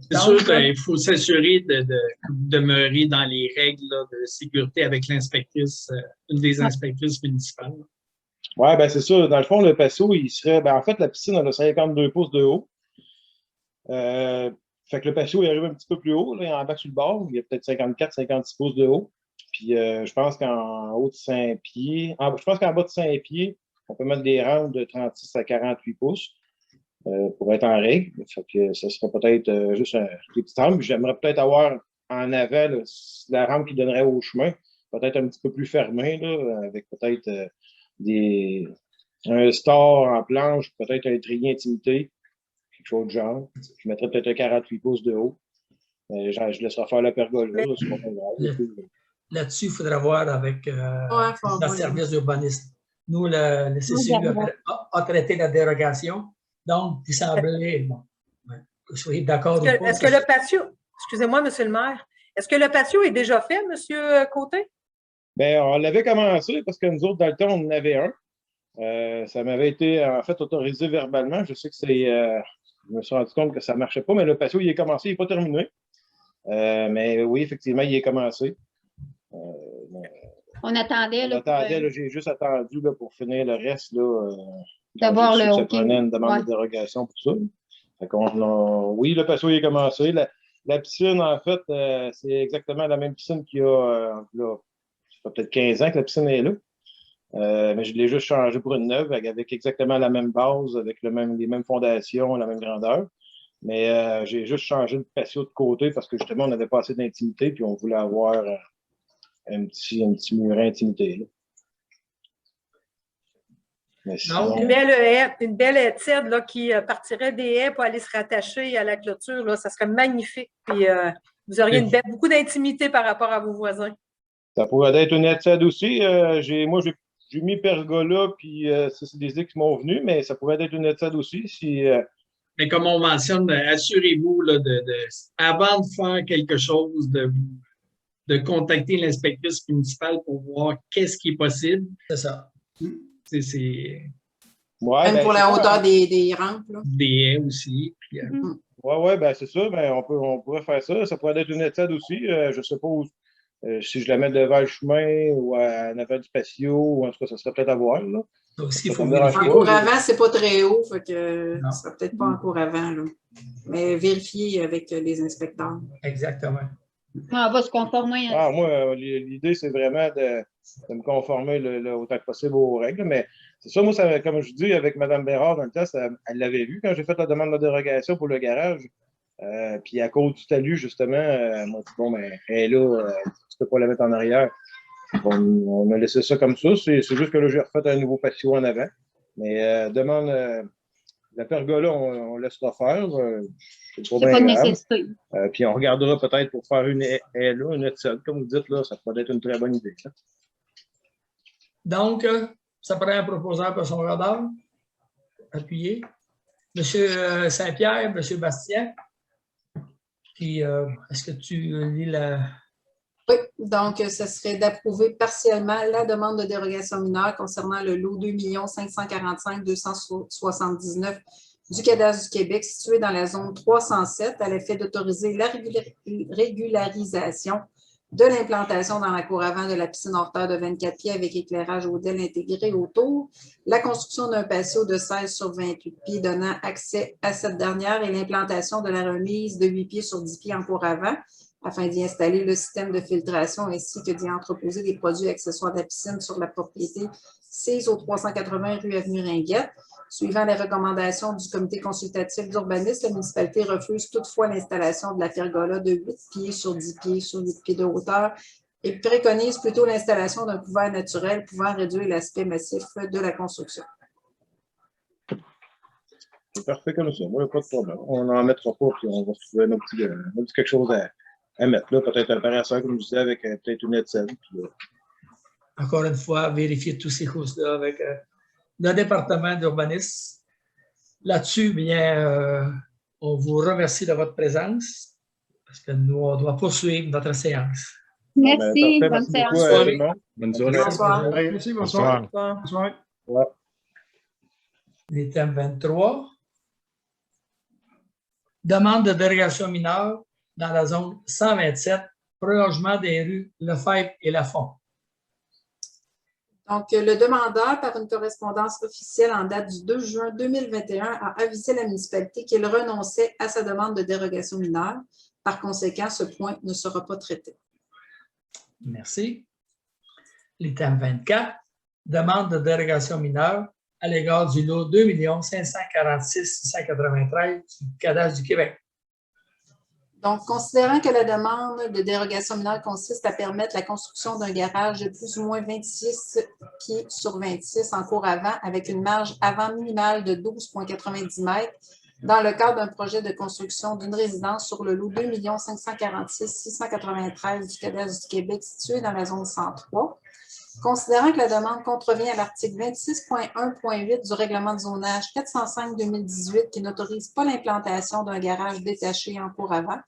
C'est sûr qu'il faut s'assurer de demeurer dans les règles là, de sécurité avec l'inspectrice, une des inspectrices municipales. Oui, ben c'est ça. Dans le fond, le patio, il serait. Ben, en fait, la piscine, elle a 52 pouces de haut. Fait que le patio, il arrive un petit peu plus haut, là, en bas sur le bord. Il y a peut-être 54-56 pouces de haut. Puis je pense qu'en haut de 5 pieds, je pense qu'en bas de 5 pieds, on peut mettre des rampes de 36 à 48 pouces pour être en règle. Fait que ça serait peut-être juste des petites rampes. J'aimerais peut-être avoir en avant là, la rampe qui donnerait au chemin, peut-être un petit peu plus fermée, là, avec peut-être un store en planche, peut-être un étrier intimité, quelque chose de genre. Je mettrais peut-être un 48 pouces de haut. Je laisserai faire la pergola, là, c'est pas grave. Là-dessus, il faudrait voir avec le service d'urbanisme. Nous, le CCU a traité la dérogation, donc il semblait bon, que vous soyez d'accord ou pas. Est-ce que le patio, excusez-moi, M. le maire, est-ce que le patio est déjà fait, M. Côté? Bien, on l'avait commencé parce que nous autres, dans le temps, on en avait un. Ça m'avait été, en fait, autorisé verbalement. Je sais que je me suis rendu compte que ça ne marchait pas, mais le patio, il est commencé, il n'est pas terminé. Mais oui, effectivement, il est commencé. On attendait, On là, attendait, là, j'ai juste attendu là, pour finir le reste. Là, d'avoir j'ai su le que ça OK. prenait une demande Ouais. de dérogation pour ça. Fait oui, le patio est commencé. La piscine, en fait, c'est exactement la même piscine qu'il y a là, ça fait peut-être 15 ans que la piscine est là. Mais je l'ai juste changé pour une neuve avec exactement la même base, avec les mêmes fondations, la même grandeur. Mais j'ai juste changé le patio de côté parce que justement, on n'avait pas assez d'intimité puis on voulait avoir un petit muret intimité. Là. Mais sinon, Une belle haie tiède là, qui partirait des haies pour aller se rattacher à la clôture. Là, ça serait magnifique. Puis vous auriez beaucoup d'intimité par rapport à vos voisins. ça pourrait être une étude aussi. J'ai mis pergola, puis ça, c'est des idées qui m'ont venues, mais ça pourrait être une étude aussi. Mais comme on mentionne, assurez-vous là, avant de faire quelque chose, de contacter l'inspectrice municipale pour voir qu'est-ce qui est possible. C'est ça. Ouais, Même pour la hauteur des rampes. Là. Des haies aussi. Puis, Oui, ben c'est ça. Ben, on pourrait faire ça. Ça pourrait être une étude aussi. Je ne sais pas où, si je la mets devant le chemin ou en avant du patio, ou en tout cas, ça serait peut-être à voir. Là. Aussi, en cours avant, c'est pas très haut, fait que ça sera peut-être pas en cours avant. Là. Mais vérifier avec les inspecteurs. Exactement. On va se conformer. Moi, l'idée, c'est vraiment de me conformer le autant que possible aux règles. Mais c'est ça, moi, comme je dis, avec Mme Bérard dans le test, elle l'avait vu quand j'ai fait la demande de dérogation pour le garage. Puis à cause du talus, justement, moi, bon, ben, elle est là, tu peux pas la mettre en arrière. On a laissé ça comme ça. C'est juste que là, j'ai refait un nouveau patio en avant. Mais la pergola, on laissera faire. C'est pas de nécessité. Puis on regardera peut-être pour faire une haie là, une étude, comme vous dites, là, ça pourrait être une très bonne idée. Là. Donc, ça prend un proposeur pour son radar. Appuyé. Monsieur Saint-Pierre, Monsieur Bastien. Puis, est-ce que tu lis la... Oui, donc ce serait d'approuver partiellement la demande de dérogation mineure concernant le lot 2 545 279 du Cadastre du Québec situé dans la zone 307 à l'effet d'autoriser la régularisation de l'implantation dans la cour avant de la piscine hors terre de 24 pieds avec éclairage hôtel intégré autour, la construction d'un patio de 16 sur 28 pieds donnant accès à cette dernière et l'implantation de la remise de 8 pieds sur 10 pieds en cour avant afin d'y installer le système de filtration ainsi que d'y entreposer des produits accessoires de la piscine sur la propriété 6 au 380 rue Avenue Ringuette. Suivant les recommandations du comité consultatif d'urbanisme, la municipalité refuse toutefois l'installation de la pergola de 8 pieds sur 10 pieds sur 8 pieds de hauteur et préconise plutôt l'installation d'un couvert naturel pouvant réduire l'aspect massif de la construction. C'est parfait comme ça. Moi, pas de problème. On n'en mettra pas, puis on va se trouver un petit quelque chose à mettre là. Peut-être un parasseur, comme je disais, avec peut-être une étienne. Encore une fois, vérifier toutes ces choses-là avec le département d'urbanisme. Là-dessus, bien, on vous remercie de votre présence parce que nous, on doit poursuivre notre séance. Merci. Bonne Bonne séance. Bonne soirée. Bonsoir. Merci, bonsoir. Bonsoir. Ouais. L'item 23. Demande de dérogation mineure dans la zone 127, prolongement des rues Lefebvre et Lafont. Donc, le demandeur, par une correspondance officielle en date du 2 juin 2021, a avisé la municipalité qu'il renonçait à sa demande de dérogation mineure. Par conséquent, ce point ne sera pas traité. Merci. L'item 24, demande de dérogation mineure à l'égard du lot 2 546 693 du Cadastre du Québec. Donc, considérant que la demande de dérogation mineure consiste à permettre la construction d'un garage de plus ou moins 26 pieds sur 26 en cour avant avec une marge avant minimale de 12,90 mètres dans le cadre d'un projet de construction d'une résidence sur le lot 2 546 693 du Cadastre du Québec situé dans la zone 103. Considérant que la demande contrevient à l'article 26.1.8 du règlement de zonage 405-2018 qui n'autorise pas l'implantation d'un garage détaché en cour avant,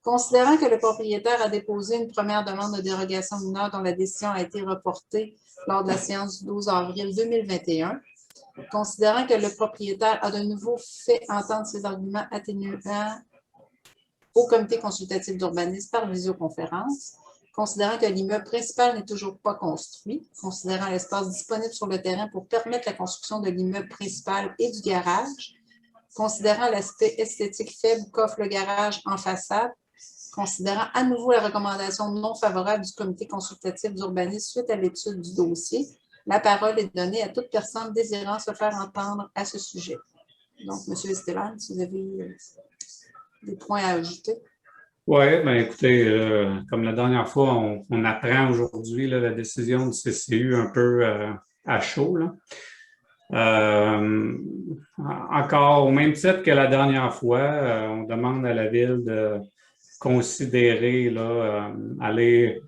considérant que le propriétaire a déposé une première demande de dérogation mineure dont la décision a été reportée lors de la séance du 12 avril 2021, considérant que le propriétaire a de nouveau fait entendre ses arguments atténuants au comité consultatif d'urbanisme par visioconférence, considérant que l'immeuble principal n'est toujours pas construit, considérant l'espace disponible sur le terrain pour permettre la construction de l'immeuble principal et du garage, considérant l'aspect esthétique faible qu'offre le garage en façade, considérant à nouveau la recommandation non favorable du comité consultatif d'urbanisme suite à l'étude du dossier, la parole est donnée à toute personne désirant se faire entendre à ce sujet. Donc, M. Esteban, si vous avez des points à ajouter. Oui, bien écoutez, comme la dernière fois, on apprend aujourd'hui la décision du CCU un peu à chaud. Là. Encore au même titre que la dernière fois, on demande à la Ville de considérer aller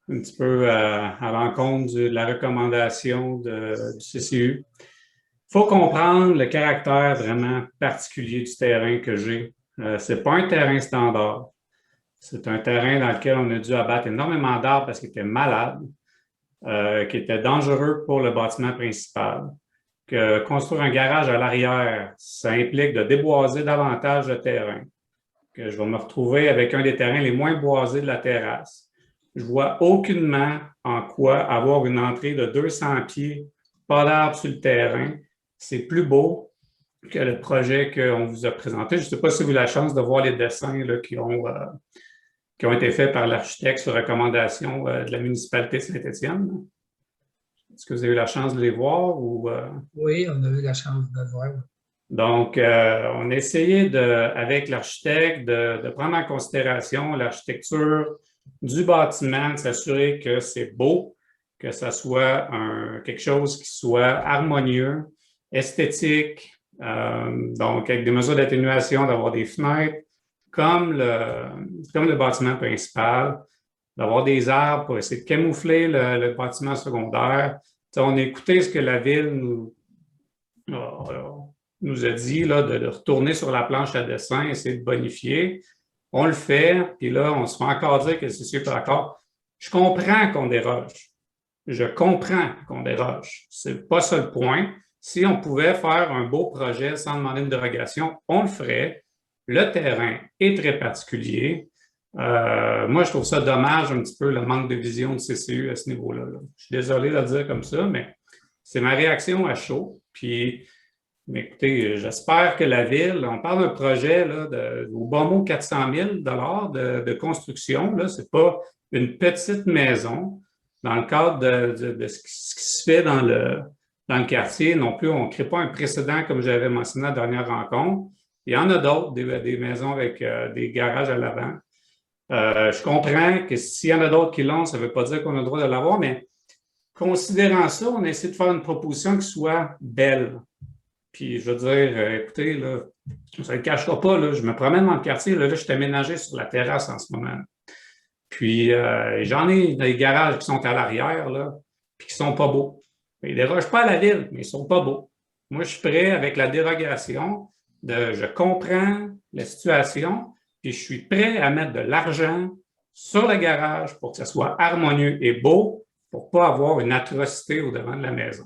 un petit peu à l'encontre de la recommandation du CCU. Il faut comprendre le caractère vraiment particulier du terrain que j'ai. Ce n'est pas un terrain standard. C'est un terrain dans lequel on a dû abattre énormément d'arbres parce qu'il était malade, qui était dangereux pour le bâtiment principal. Que construire un garage à l'arrière, ça implique de déboiser davantage le terrain. Que je vais me retrouver avec un des terrains les moins boisés de la terrasse. Je vois aucunement en quoi avoir une entrée de 200 pieds, pas d'arbres sur le terrain. C'est plus beau que le projet qu'on vous a présenté. Je ne sais pas si vous avez eu la chance de voir les dessins là, qui ont été faits par l'architecte sur recommandation de la municipalité de Saint-Étienne. Est-ce que vous avez eu la chance de les voir? Oui, on a eu la chance de le voir. Donc, on a essayé, avec l'architecte, de prendre en considération l'architecture du bâtiment, de s'assurer que c'est beau, que ça soit quelque chose qui soit harmonieux, esthétique, donc avec des mesures d'atténuation, d'avoir des fenêtres, comme le bâtiment principal, d'avoir des arbres pour essayer de camoufler le bâtiment secondaire. T'sais, on a écouté ce que la Ville nous a dit là, de retourner sur la planche à dessin, essayer de bonifier. On le fait, puis là, on se fait encore dire que c'est super d'accord. Je comprends qu'on déroge. Je comprends qu'on déroge. C'est pas ça le point. Si on pouvait faire un beau projet sans demander une dérogation, on le ferait. Le terrain est très particulier. Moi, je trouve ça dommage un petit peu le manque de vision du CCU à ce niveau-là. Là. Je suis désolé de le dire comme ça, mais c'est ma réaction à chaud. Puis, écoutez, j'espère que la Ville, on parle d'un projet là, au bon mot 400 000 $ de construction. Ce n'est pas une petite maison. Dans le cadre de ce qui se fait dans le quartier, non plus, on ne crée pas un précédent comme j'avais mentionné à la dernière rencontre. Il y en a d'autres, des maisons avec des garages à l'avant. Je comprends que s'il y en a d'autres qui l'ont, ça ne veut pas dire qu'on a le droit de l'avoir, mais considérant ça, on a essayé de faire une proposition qui soit belle. Puis, je veux dire, écoutez, là, ça ne le cachera pas, là, je me promène dans le quartier, là, je suis aménagé sur la terrasse en ce moment. Puis, j'en ai des garages qui sont à l'arrière, là, puis qui ne sont pas beaux. Ils ne dérogent pas à la Ville, mais ils ne sont pas beaux. Moi, je suis prêt avec la dérogation je comprends la situation, puis je suis prêt à mettre de l'argent sur le garage pour que ça soit harmonieux et beau, pour ne pas avoir une atrocité au-devant de la maison.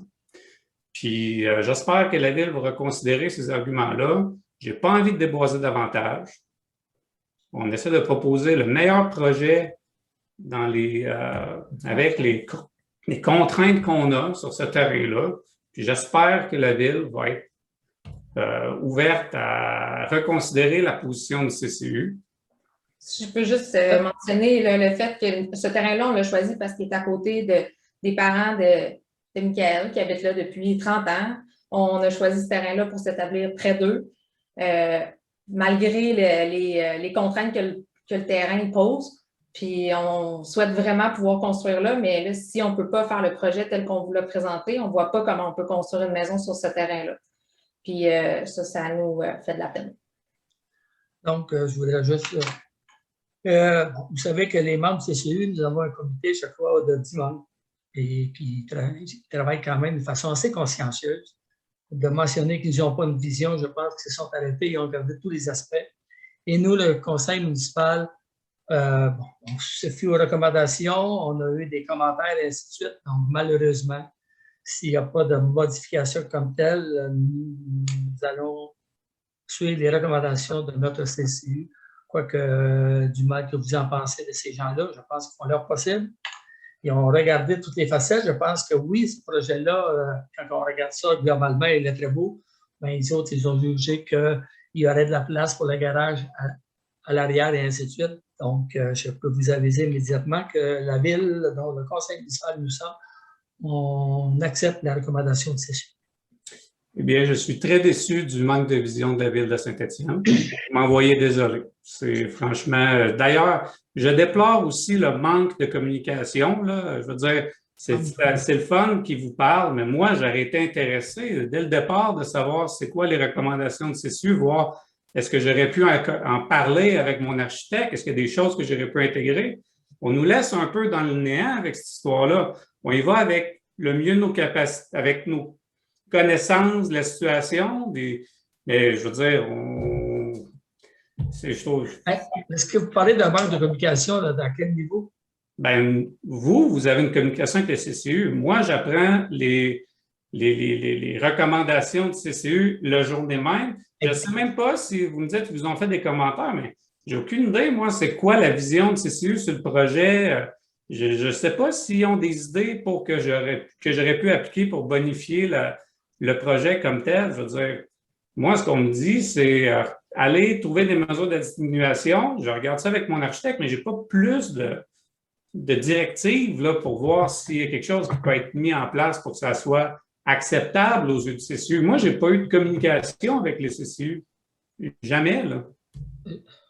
Puis, j'espère que la Ville va reconsidérer ces arguments-là. Je n'ai pas envie de déboiser davantage. On essaie de proposer le meilleur projet avec les contraintes qu'on a sur ce terrain-là. Puis, j'espère que la Ville va être ouverte à reconsidérer la position du CCU. Si je peux juste mentionner le fait que ce terrain-là, on l'a choisi parce qu'il est à côté des parents de Michael, qui habite là depuis 30 ans. On a choisi ce terrain-là pour s'établir près d'eux, malgré les contraintes que le terrain pose. Puis, on souhaite vraiment pouvoir construire là, mais là, si on ne peut pas faire le projet tel qu'on vous l'a présenté, on ne voit pas comment on peut construire une maison sur ce terrain-là. Puis, ça nous fait de la peine. Donc, je voudrais juste... vous savez que les membres du CCU, nous avons un comité chaque fois de 10 membres. Et puis, ils travaillent quand même de façon assez consciencieuse. De mentionner qu'ils n'ont pas une vision, je pense qu'ils se sont arrêtés, ils ont regardé tous les aspects. Et nous, le conseil municipal, on se fie aux recommandations, on a eu des commentaires et ainsi de suite. Donc, malheureusement, s'il n'y a pas de modification comme telle, nous allons suivre les recommandations de notre CCU Quoique, du mal que vous en pensez de ces gens-là, je pense qu'ils font leur possible. Ils ont regardé toutes les facettes. Je pense que oui, ce projet-là, quand on regarde ça globalement, il est très beau. Mais les autres, ils ont jugé qu'il y aurait de la place pour le garage à l'arrière et ainsi de suite. Donc, je peux vous aviser immédiatement que la ville, dont le conseil municipal nous sommes, on accepte la recommandation de CCU. Eh bien, je suis très déçu du manque de vision de la ville de Saint-Étienne. Je m'envoyais désolé. C'est franchement... D'ailleurs, je déplore aussi le manque de communication, là. Je veux dire, c'est le fun qui vous parle, mais moi, j'aurais été intéressé dès le départ de savoir c'est quoi les recommandations de CCU, voir est-ce que j'aurais pu en parler avec mon architecte, est-ce qu'il y a des choses que j'aurais pu intégrer. On nous laisse un peu dans le néant avec cette histoire-là. On y va avec le mieux de nos capacités, avec nos connaissances de la situation. Mais je veux dire, je trouve... Est-ce que vous parlez d'un manque de communication là, dans quel niveau? Ben, vous avez une communication avec le CCU. Moi, j'apprends les recommandations du CCU le journée même. Je ne sais même pas si vous me dites qu'ils vous ont fait des commentaires, mais j'ai aucune idée, moi, c'est quoi la vision du CCU sur le projet. Je ne sais pas s'ils ont des idées pour que j'aurais pu appliquer pour bonifier le projet comme tel. Je veux dire, moi, ce qu'on me dit, c'est aller trouver des mesures d'atténuation. Je regarde ça avec mon architecte, mais je n'ai pas plus de directives là, pour voir s'il y a quelque chose qui peut être mis en place pour que ça soit acceptable aux yeux du CCU. Moi, je n'ai pas eu de communication avec les CCU. Jamais, là.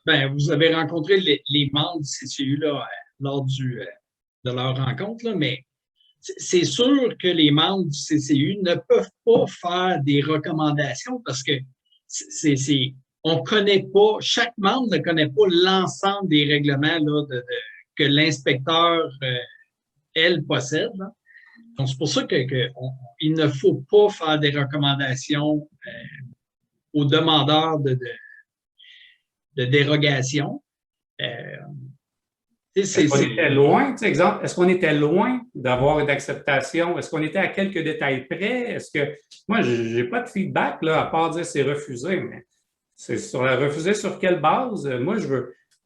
Bien, vous avez rencontré les membres du CCU là, lors de leur rencontre, là, mais c'est sûr que les membres du CCU ne peuvent pas faire des recommandations parce que on connaît pas, chaque membre ne connaît pas l'ensemble des règlements là, que l'inspecteur, elle, possède. Là. Donc, c'est pour ça qu'il ne faut pas faire des recommandations aux demandeurs de dérogation. Est-ce qu'on était loin, exemple, est-ce qu'on était loin d'avoir une acceptation? Est-ce qu'on était à quelques détails près? Est-ce que moi, je n'ai pas de feedback, là, à part dire c'est refusé, mais c'est refusé sur quelle base? Moi,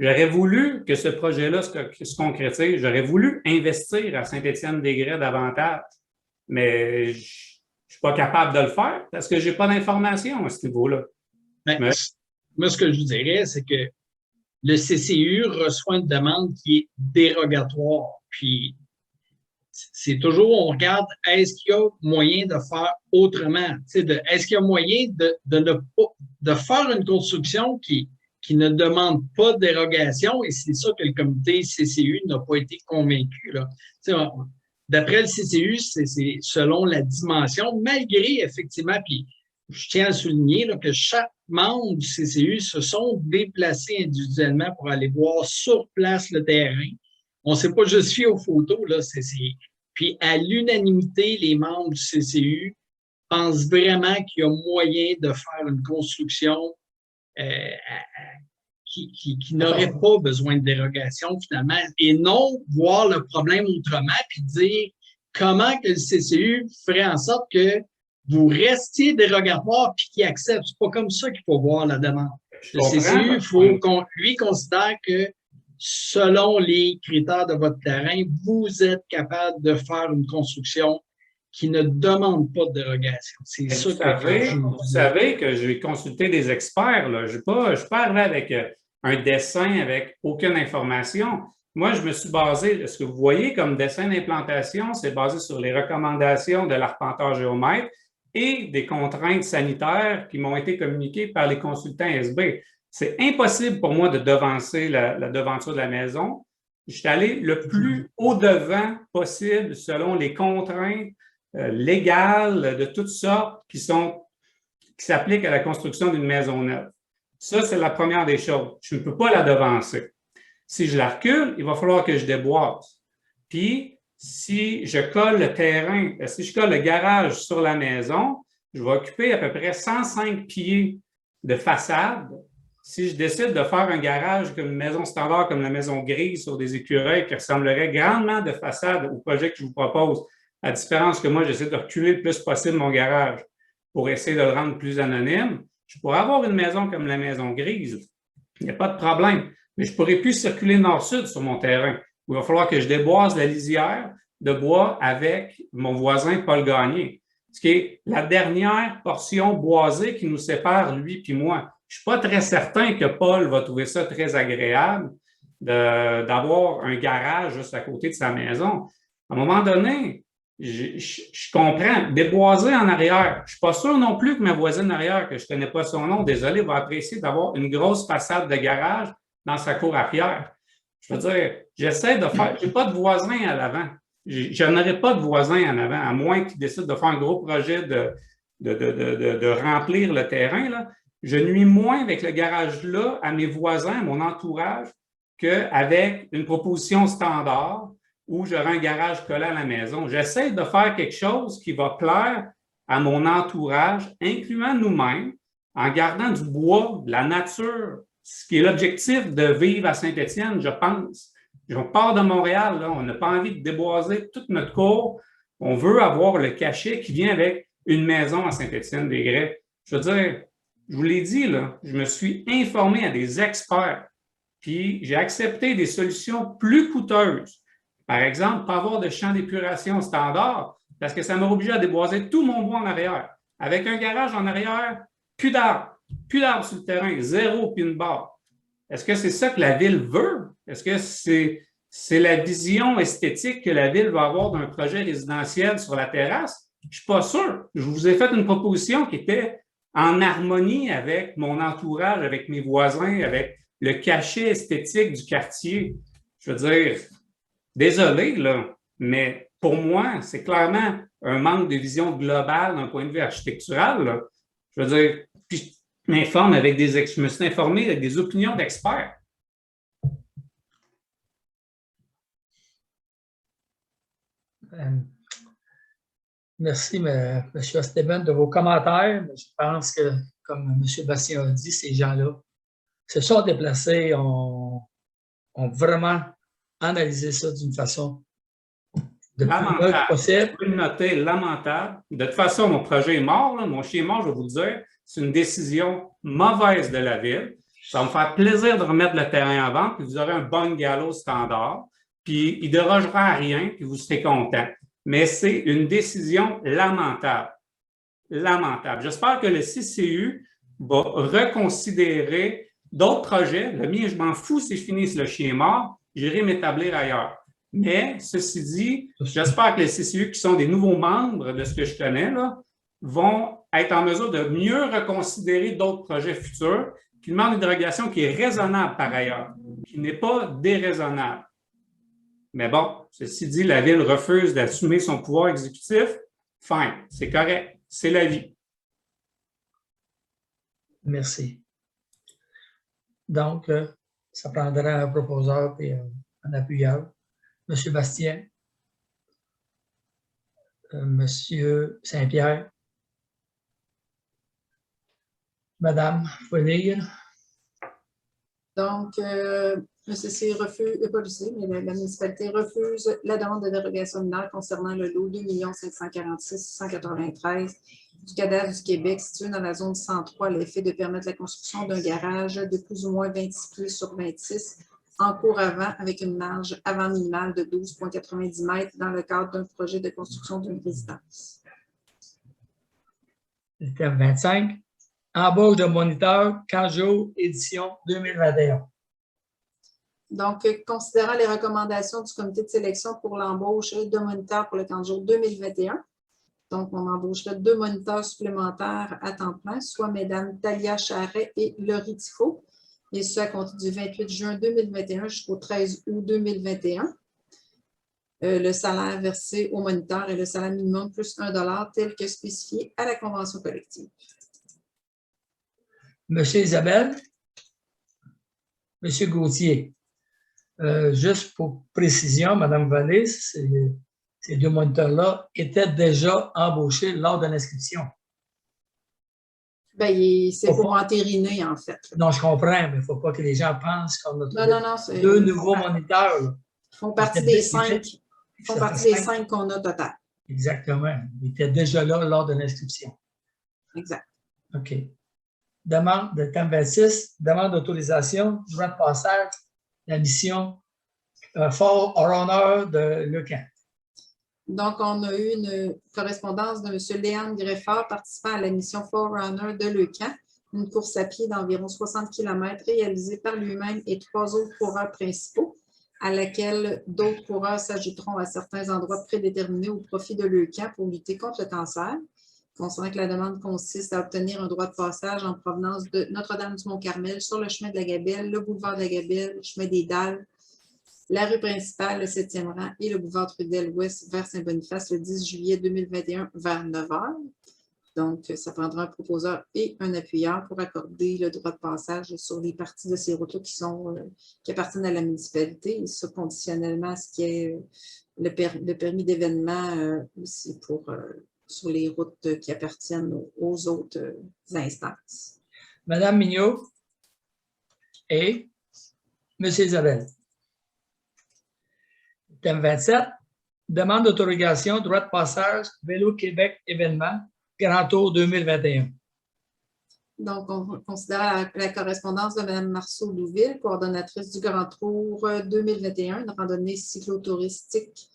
j'aurais voulu que ce projet-là se concrétise. J'aurais voulu investir à Saint-Étienne-des-Grès davantage, mais je ne suis pas capable de le faire parce que je n'ai pas d'informations à ce niveau-là. Moi, ce que je vous dirais, c'est que le CCU reçoit une demande qui est dérogatoire. Puis, c'est toujours, on regarde, est-ce qu'il y a moyen de faire autrement? Est-ce qu'il y a moyen de faire une construction qui ne demande pas de dérogation? Et c'est ça que le comité CCU n'a pas été convaincu. D'après le CCU, c'est selon la dimension, malgré effectivement, puis je tiens à souligner là, que chaque membre du CCU se sont déplacés individuellement pour aller voir sur place le terrain. On ne s'est pas juste fié aux photos. Là, Puis, à l'unanimité, les membres du CCU pensent vraiment qu'il y a moyen de faire une construction qui n'aurait pas besoin de dérogation, finalement, et non voir le problème autrement, puis dire comment que le CCU ferait en sorte que vous restiez dérogatoire puis qu'il accepte. C'est pas comme ça qu'il faut voir la demande. Le CCU, il faut lui considère que selon les critères de votre terrain, vous êtes capable de faire une construction qui ne demande pas de dérogation. C'est ça vous savez que j'ai consulté des experts. Là. Je ne suis pas arrivé avec un dessin avec aucune information. Moi, je me suis basé, ce que vous voyez comme dessin d'implantation, c'est basé sur les recommandations de l'arpenteur géomètre et des contraintes sanitaires qui m'ont été communiquées par les consultants SB. C'est impossible pour moi de devancer la devanture de la maison. Je suis allé le plus au-devant possible selon les contraintes légales de toutes sortes qui s'appliquent à la construction d'une maison neuve. Ça, c'est la première des choses. Je ne peux pas la devancer. Si je la recule, il va falloir que je déboîte. Puis, si je colle le terrain, si je colle le garage sur la maison, je vais occuper à peu près 105 pieds de façade. Si je décide de faire un garage comme une maison standard, comme la maison grise sur des écureuils qui ressemblerait grandement de façade au projet que je vous propose, à différence que moi, j'essaie de reculer le plus possible mon garage pour essayer de le rendre plus anonyme, je pourrais avoir une maison comme la maison grise. Il n'y a pas de problème. Mais je ne pourrai plus circuler nord-sud sur mon terrain. Il va falloir que je déboise la lisière de bois avec mon voisin Paul Gagné, ce qui est la dernière portion boisée qui nous sépare, lui puis moi. Je ne suis pas très certain que Paul va trouver ça très agréable d'avoir un garage juste à côté de sa maison. À un moment donné, je comprends. Déboiser en arrière. Je ne suis pas sûr non plus que ma voisine arrière, que je ne connais pas son nom, désolé, va apprécier d'avoir une grosse façade de garage dans sa cour arrière. Je veux dire, j'essaie de faire. Je n'ai pas de voisin à l'avant. Je n'aurai pas de voisin en avant, à moins qu'ils décident de faire un gros projet de remplir le terrain. Là. Je nuis moins avec le garage-là à mes voisins, à mon entourage, qu'avec une proposition standard où j'aurai un garage collé à la maison. J'essaie de faire quelque chose qui va plaire à mon entourage, incluant nous-mêmes, en gardant du bois, de la nature, ce qui est l'objectif de vivre à Saint-Étienne, je pense. On part de Montréal, là, on n'a pas envie de déboiser toute notre cour. On veut avoir le cachet qui vient avec une maison à Saint-Étienne-des-Grès. Je veux dire, je vous l'ai dit, là, je me suis informé à des experts, puis j'ai accepté des solutions plus coûteuses. Par exemple, pas avoir de champ d'épuration standard, parce que ça m'a obligé à déboiser tout mon bois en arrière. Avec un garage en arrière, plus d'arbres sur le terrain, zéro puis une barre. Est-ce que c'est ça que la ville veut? Est-ce que c'est la vision esthétique que la ville va avoir d'un projet résidentiel sur la terrasse? Je ne suis pas sûr. Je vous ai fait une proposition qui était en harmonie avec mon entourage, avec mes voisins, avec le cachet esthétique du quartier. Je veux dire, désolé, là, mais pour moi, c'est clairement un manque de vision globale d'un point de vue architectural. Là. Je veux dire, puis je me suis informé avec des opinions d'experts. Merci, M. Esteban, de vos commentaires. Je pense que, comme M. Bastien a dit, ces gens-là se sont déplacés, ont vraiment analysé ça d'une façon de plus possible. Je peux le noter, lamentable. De toute façon, mon projet est mort. Là. Mon chien est mort, je vais vous le dire. C'est une décision mauvaise de la ville. Ça va me faire plaisir de remettre le terrain en vente, puis vous aurez un bungalow standard, puis il ne dérogera à rien, puis vous serez content. Mais c'est une décision lamentable. Lamentable. J'espère que le CCU va reconsidérer d'autres projets. Le mien, je m'en fous si je finis le chien mort, j'irai m'établir ailleurs. Mais, ceci dit, j'espère que les CCU, qui sont des nouveaux membres de ce que je connais, là, vont être en mesure de mieux reconsidérer d'autres projets futurs qui demandent une dérogation qui est raisonnable par ailleurs, qui n'est pas déraisonnable. Mais bon, ceci dit, la Ville refuse d'assumer son pouvoir exécutif. Fine, c'est correct, c'est la vie. Merci. Donc, ça prendra un proposeur et un appuyeur. Monsieur Bastien, Monsieur Saint-Pierre, Madame, vous pouvez lire. Donc, le CC refuse, pas le CC, mais la municipalité refuse la demande de dérogation mineure concernant le lot 2 546 193 du cadastre du Québec situé dans la zone 103 à l'effet de permettre la construction d'un garage de plus ou moins 26 pieds sur 26 en cours avant avec une marge avant minimale de 12,90 mètres dans le cadre d'un projet de construction d'une résidence. Le thème 25. Embauche de moniteur, 15 jours, édition 2021. Donc, considérant les recommandations du comité de sélection pour l'embauche de moniteurs pour le 15 jours 2021, donc on embaucherait 2 moniteurs supplémentaires à temps plein, soit Mesdames Talia Charret et Laurie Tifo, et ce à compter du 28 juin 2021 jusqu'au 13 août 2021. Le salaire versé au moniteur est le salaire minimum plus $1 tel que spécifié à la convention collective. Monsieur Isabelle, Monsieur Gauthier, juste pour précision, Madame Vallée, ces 2 moniteurs-là étaient déjà embauchés lors de l'inscription. C'est pour entériner, en fait. Non, je comprends, mais il ne faut pas que les gens pensent qu'on a non, 2 nouveaux moniteurs. Là. Ils font partie des 5. Ils font partie des 5 qu'on a total. Exactement. Ils étaient déjà là lors de l'inscription. Exact. OK. demande de thème 26, demande d'autorisation, droit de passage, la mission Forerunner de Leucan. Donc, on a eu une correspondance de M. Léandre Greffard participant à la mission Forerunner de Leucan, une course à pied d'environ 60 km réalisée par lui-même et 3 autres coureurs principaux, à laquelle d'autres coureurs s'ajouteront à certains endroits prédéterminés au profit de Leucan pour lutter contre le cancer. Considérant que la demande consiste à obtenir un droit de passage en provenance de Notre-Dame-du-Mont-Carmel sur le chemin de la Gabelle, le boulevard de la Gabelle, le chemin des Dalles, la rue principale, le 7e rang et le boulevard Trudel-Ouest vers Saint-Boniface le 10 juillet 2021 vers 9 h. Donc, ça prendra un proposeur et un appuyeur pour accorder le droit de passage sur les parties de ces routes-là qui appartiennent à la municipalité, et ça conditionnellement à ce qui est le permis d'événement aussi sur les routes qui appartiennent aux autres instances. Madame Mignot et M. Isabelle. Thème 27, demande d'autorisation, droit de passage, Vélo Québec événement, Grand Tour 2021. Donc, on considère la correspondance de Mme Marceau Louville, coordonnatrice du Grand Tour 2021, une randonnée cyclotouristique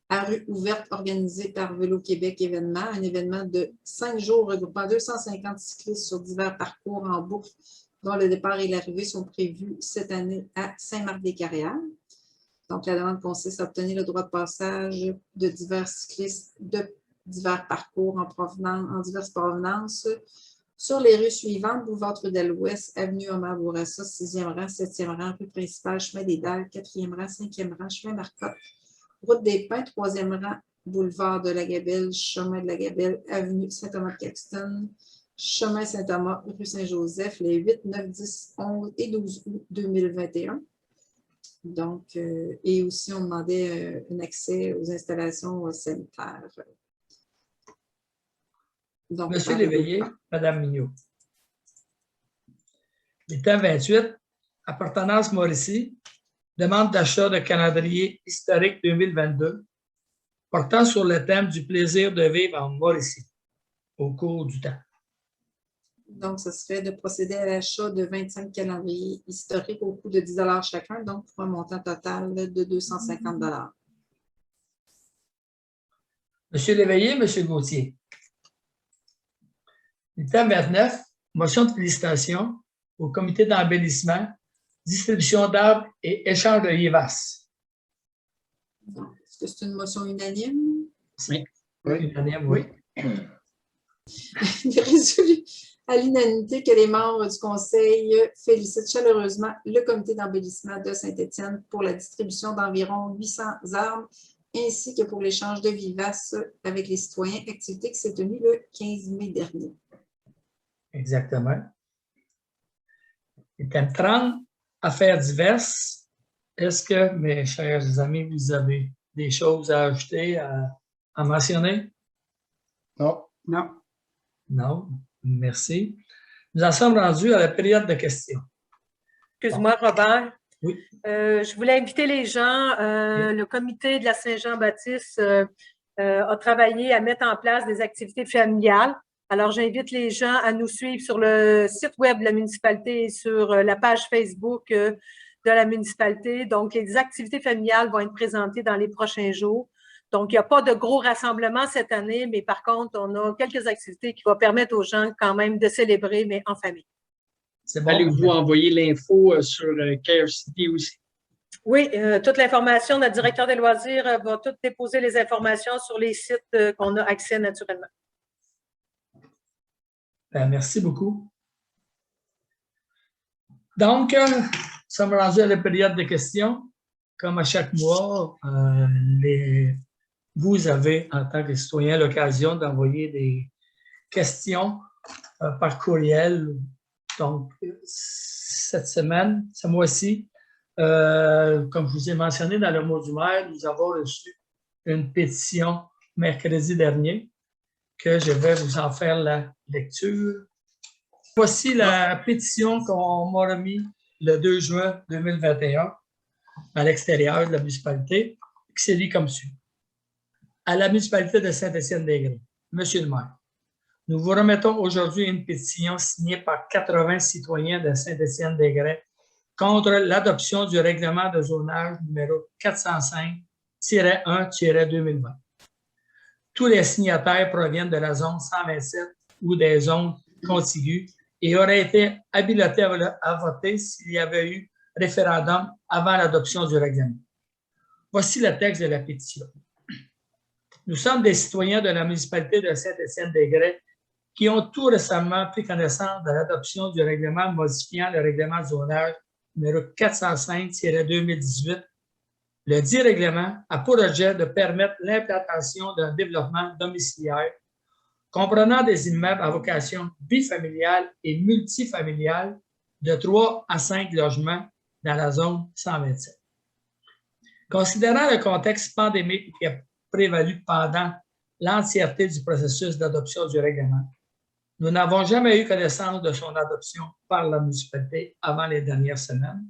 à rue ouverte organisée par Vélo Québec événement, un événement de 5 jours regroupant 250 cyclistes sur divers parcours en boucle, dont le départ et l'arrivée sont prévus cette année à Saint-Marc-des-Carrières. Donc, la demande consiste à obtenir le droit de passage de divers cyclistes de divers parcours en diverses provenances sur les rues suivantes: boulevard Trudel-Ouest, avenue Omer Bourassa, 6e rang, 7e rang, rue principale, chemin des Dalles, 4e rang, 5e rang, chemin Marcotte, route des Pins, 3e rang, boulevard de la Gabelle, chemin de la Gabelle, avenue Saint-Thomas-de-Caxton, chemin Saint-Thomas, rue Saint-Joseph, les 8, 9, 10, 11 et 12 août 2021. Donc, et aussi, on demandait un accès aux installations sanitaires. Donc, Monsieur Léveillé, Madame Mignot. Le thème 28, appartenance Mauricie, demande d'achat de calendrier historique 2022, portant sur le thème du plaisir de vivre en Mauricie au cours du temps. Donc, ce serait de procéder à l'achat de 25 calendriers historiques au coût de 10 $ chacun, donc pour un montant total de 250 $. Monsieur Léveillé, Monsieur Gauthier. Le thème 29, motion de félicitations au comité d'embellissement, distribution d'arbres et échange de vivaces. Est-ce que c'est une motion unanime? Oui. Unanime, oui. Il est résolu à l'unanimité que les membres du Conseil félicitent chaleureusement le comité d'embellissement de Saint-Étienne pour la distribution d'environ 800 arbres ainsi que pour l'échange de vivaces avec les citoyens, activité qui s'est tenue le 15 mai dernier. Exactement. Le thème 30, affaires diverses. Est-ce que, mes chers amis, vous avez des choses à ajouter, à mentionner? Non. Non. Non. Merci. Nous en sommes rendus à la période de questions. Excuse-moi, Robert. Oui. Je voulais inviter les gens. Le comité de la Saint-Jean-Baptiste a travaillé à mettre en place des activités familiales. Alors, j'invite les gens à nous suivre sur le site web de la municipalité et sur la page Facebook de la municipalité. Donc, les activités familiales vont être présentées dans les prochains jours. Donc, il n'y a pas de gros rassemblements cette année, mais par contre, on a quelques activités qui vont permettre aux gens quand même de célébrer, mais en famille. C'est bon. Allez-vous envoyer l'info sur Care City aussi? Oui, toute l'information, notre directeur des loisirs va tout déposer les informations sur les sites qu'on a accès naturellement. Ben, merci beaucoup. Donc, nous sommes rendus à la période de questions. Comme à chaque mois, vous avez, en tant que citoyen, l'occasion d'envoyer des questions par courriel. Donc, cette semaine, ce mois-ci, comme je vous ai mentionné dans le mot du maire, nous avons reçu une pétition mercredi dernier que je vais vous en faire la lecture. Voici la pétition qu'on m'a remise le 2 juin 2021 à l'extérieur de la municipalité, qui s'est dit comme suit. À la municipalité de Saint-Étienne-des-Grès, Monsieur le maire, Nous vous remettons aujourd'hui une pétition signée par 80 citoyens de Saint-Étienne-des-Grès contre l'adoption du règlement de zonage numéro 405-1-2020. Tous les signataires proviennent de la zone 127 ou des zones contiguës et auraient été habilités à voter s'il y avait eu référendum avant l'adoption du règlement. Voici le texte de la pétition. Nous sommes des citoyens de la municipalité de Saint-Étienne-des-Grès qui ont tout récemment pris connaissance de l'adoption du règlement modifiant le règlement de zonage numéro 405-2018. Le dit règlement a pour objet de permettre l'implantation d'un développement domiciliaire comprenant des immeubles à vocation bifamiliale et multifamiliale de 3 à 5 logements dans la zone 127. Considérant le contexte pandémique qui a prévalu pendant l'entièreté du processus d'adoption du règlement, nous n'avons jamais eu connaissance de son adoption par la municipalité avant les dernières semaines.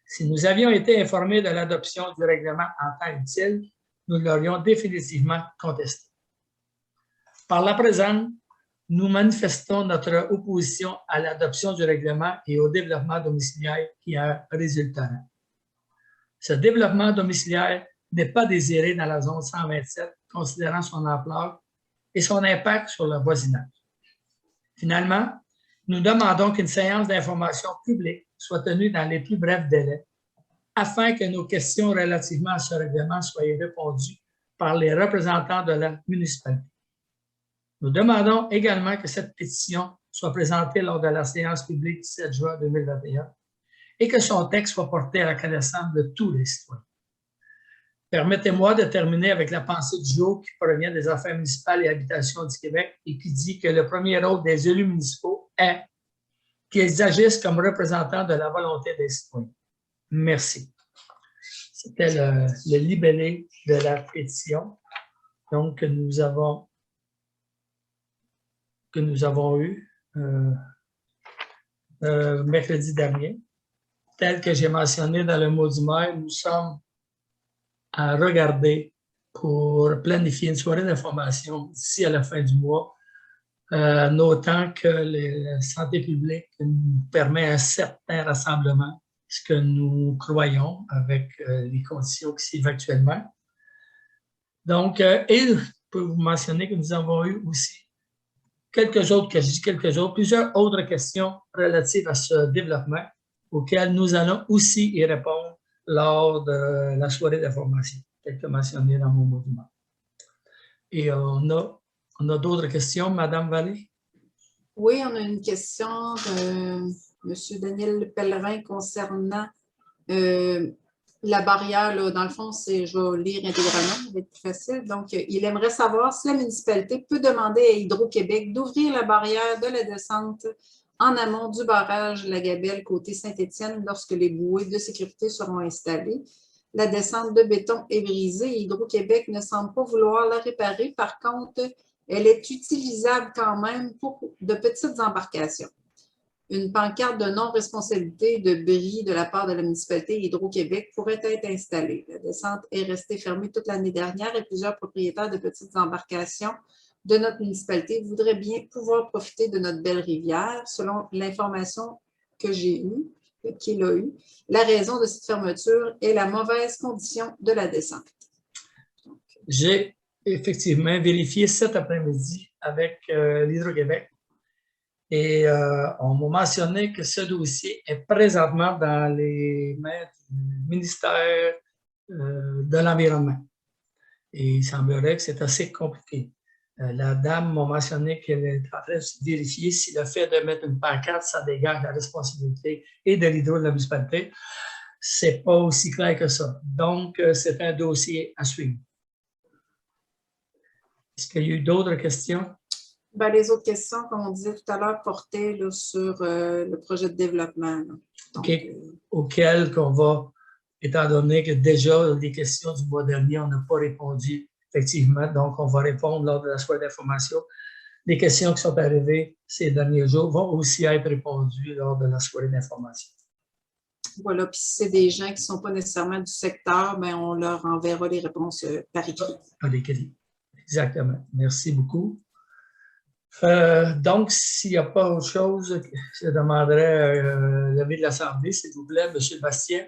Si nous avions été informés de l'adoption du règlement en temps utile, nous l'aurions définitivement contesté. Par la présente, nous manifestons notre opposition à l'adoption du règlement et au développement domiciliaire qui en résultera. Ce développement domiciliaire n'est pas désiré dans la zone 127, considérant son ampleur et son impact sur le voisinage. Finalement, nous demandons qu'une séance d'information publique soit tenue dans les plus brefs délais afin que nos questions relativement à ce règlement soient répondues par les représentants de la municipalité. Nous demandons également que cette pétition soit présentée lors de la séance publique du 7 juin 2021 et que son texte soit porté à la connaissance de tous les citoyens. Permettez-moi de terminer avec la pensée du jour qui provient des Affaires municipales et habitations du Québec et qui dit que le premier rôle des élus municipaux est qu'ils agissent comme représentants de la volonté des citoyens. Merci. C'était le libellé de la pétition donc, que nous avons eu mercredi dernier. Tel que j'ai mentionné dans le mot du maire, nous sommes à regarder pour planifier une soirée d'information d'ici à la fin du mois, notant que la santé publique nous permet un certain rassemblement, ce que nous croyons avec les conditions qui suivent actuellement. Donc, et je peux vous mentionner que nous avons eu aussi plusieurs autres questions relatives à ce développement auxquelles nous allons aussi y répondre lors de la soirée d'information, tel que mentionné dans mon mouvement. Et on a d'autres questions, Madame Vallée? Oui, on a une question de M. Daniel Pellerin concernant la barrière. Là, dans le fond, je vais lire intégralement, ça va être plus facile. Donc, il aimerait savoir si la municipalité peut demander à Hydro-Québec d'ouvrir la barrière de la descente en amont du barrage La Gabelle côté Saint-Étienne lorsque les bouées de sécurité seront installées. La descente de béton est brisée et Hydro-Québec ne semble pas vouloir la réparer. Par contre, elle est utilisable quand même pour de petites embarcations. Une pancarte de non-responsabilité de bris de la part de la municipalité Hydro-Québec pourrait être installée. La descente est restée fermée toute l'année dernière et plusieurs propriétaires de petites embarcations de notre municipalité voudraient bien pouvoir profiter de notre belle rivière. Selon l'information que j'ai eue, qu'il a eue, la raison de cette fermeture est la mauvaise condition de la descente. J'ai effectivement vérifié cet après-midi avec l'Hydro-Québec et on m'a mentionné que ce dossier est présentement dans les mains du ministère de l'Environnement. Et il semblerait que c'est assez compliqué. La dame m'a mentionné qu'elle est en train de vérifier si le fait de mettre une pancarte, ça dégage la responsabilité et de l'hydro de la municipalité. C'est pas aussi clair que ça. Donc, c'est un dossier à suivre. Est-ce qu'il y a eu d'autres questions? Ben, les autres questions, comme on disait tout à l'heure, portaient là, sur le projet de développement. Donc, auquel qu'on va, étant donné que déjà les questions du mois dernier, on n'a pas répondu. Effectivement, donc on va répondre lors de la soirée d'information. Les questions qui sont arrivées ces derniers jours vont aussi être répondues lors de la soirée d'information. Voilà, puis si c'est des gens qui ne sont pas nécessairement du secteur, bien, on leur enverra les réponses par écrit. Par écrit, exactement. Merci beaucoup. Donc, s'il n'y a pas autre chose, je demanderais l'avis de l'Assemblée, s'il vous plaît, M. Bastien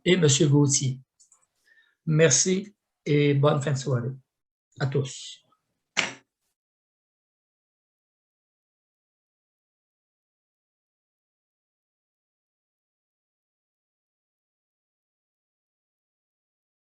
et M. Gauthier. Merci et bonne fin de soirée à tous.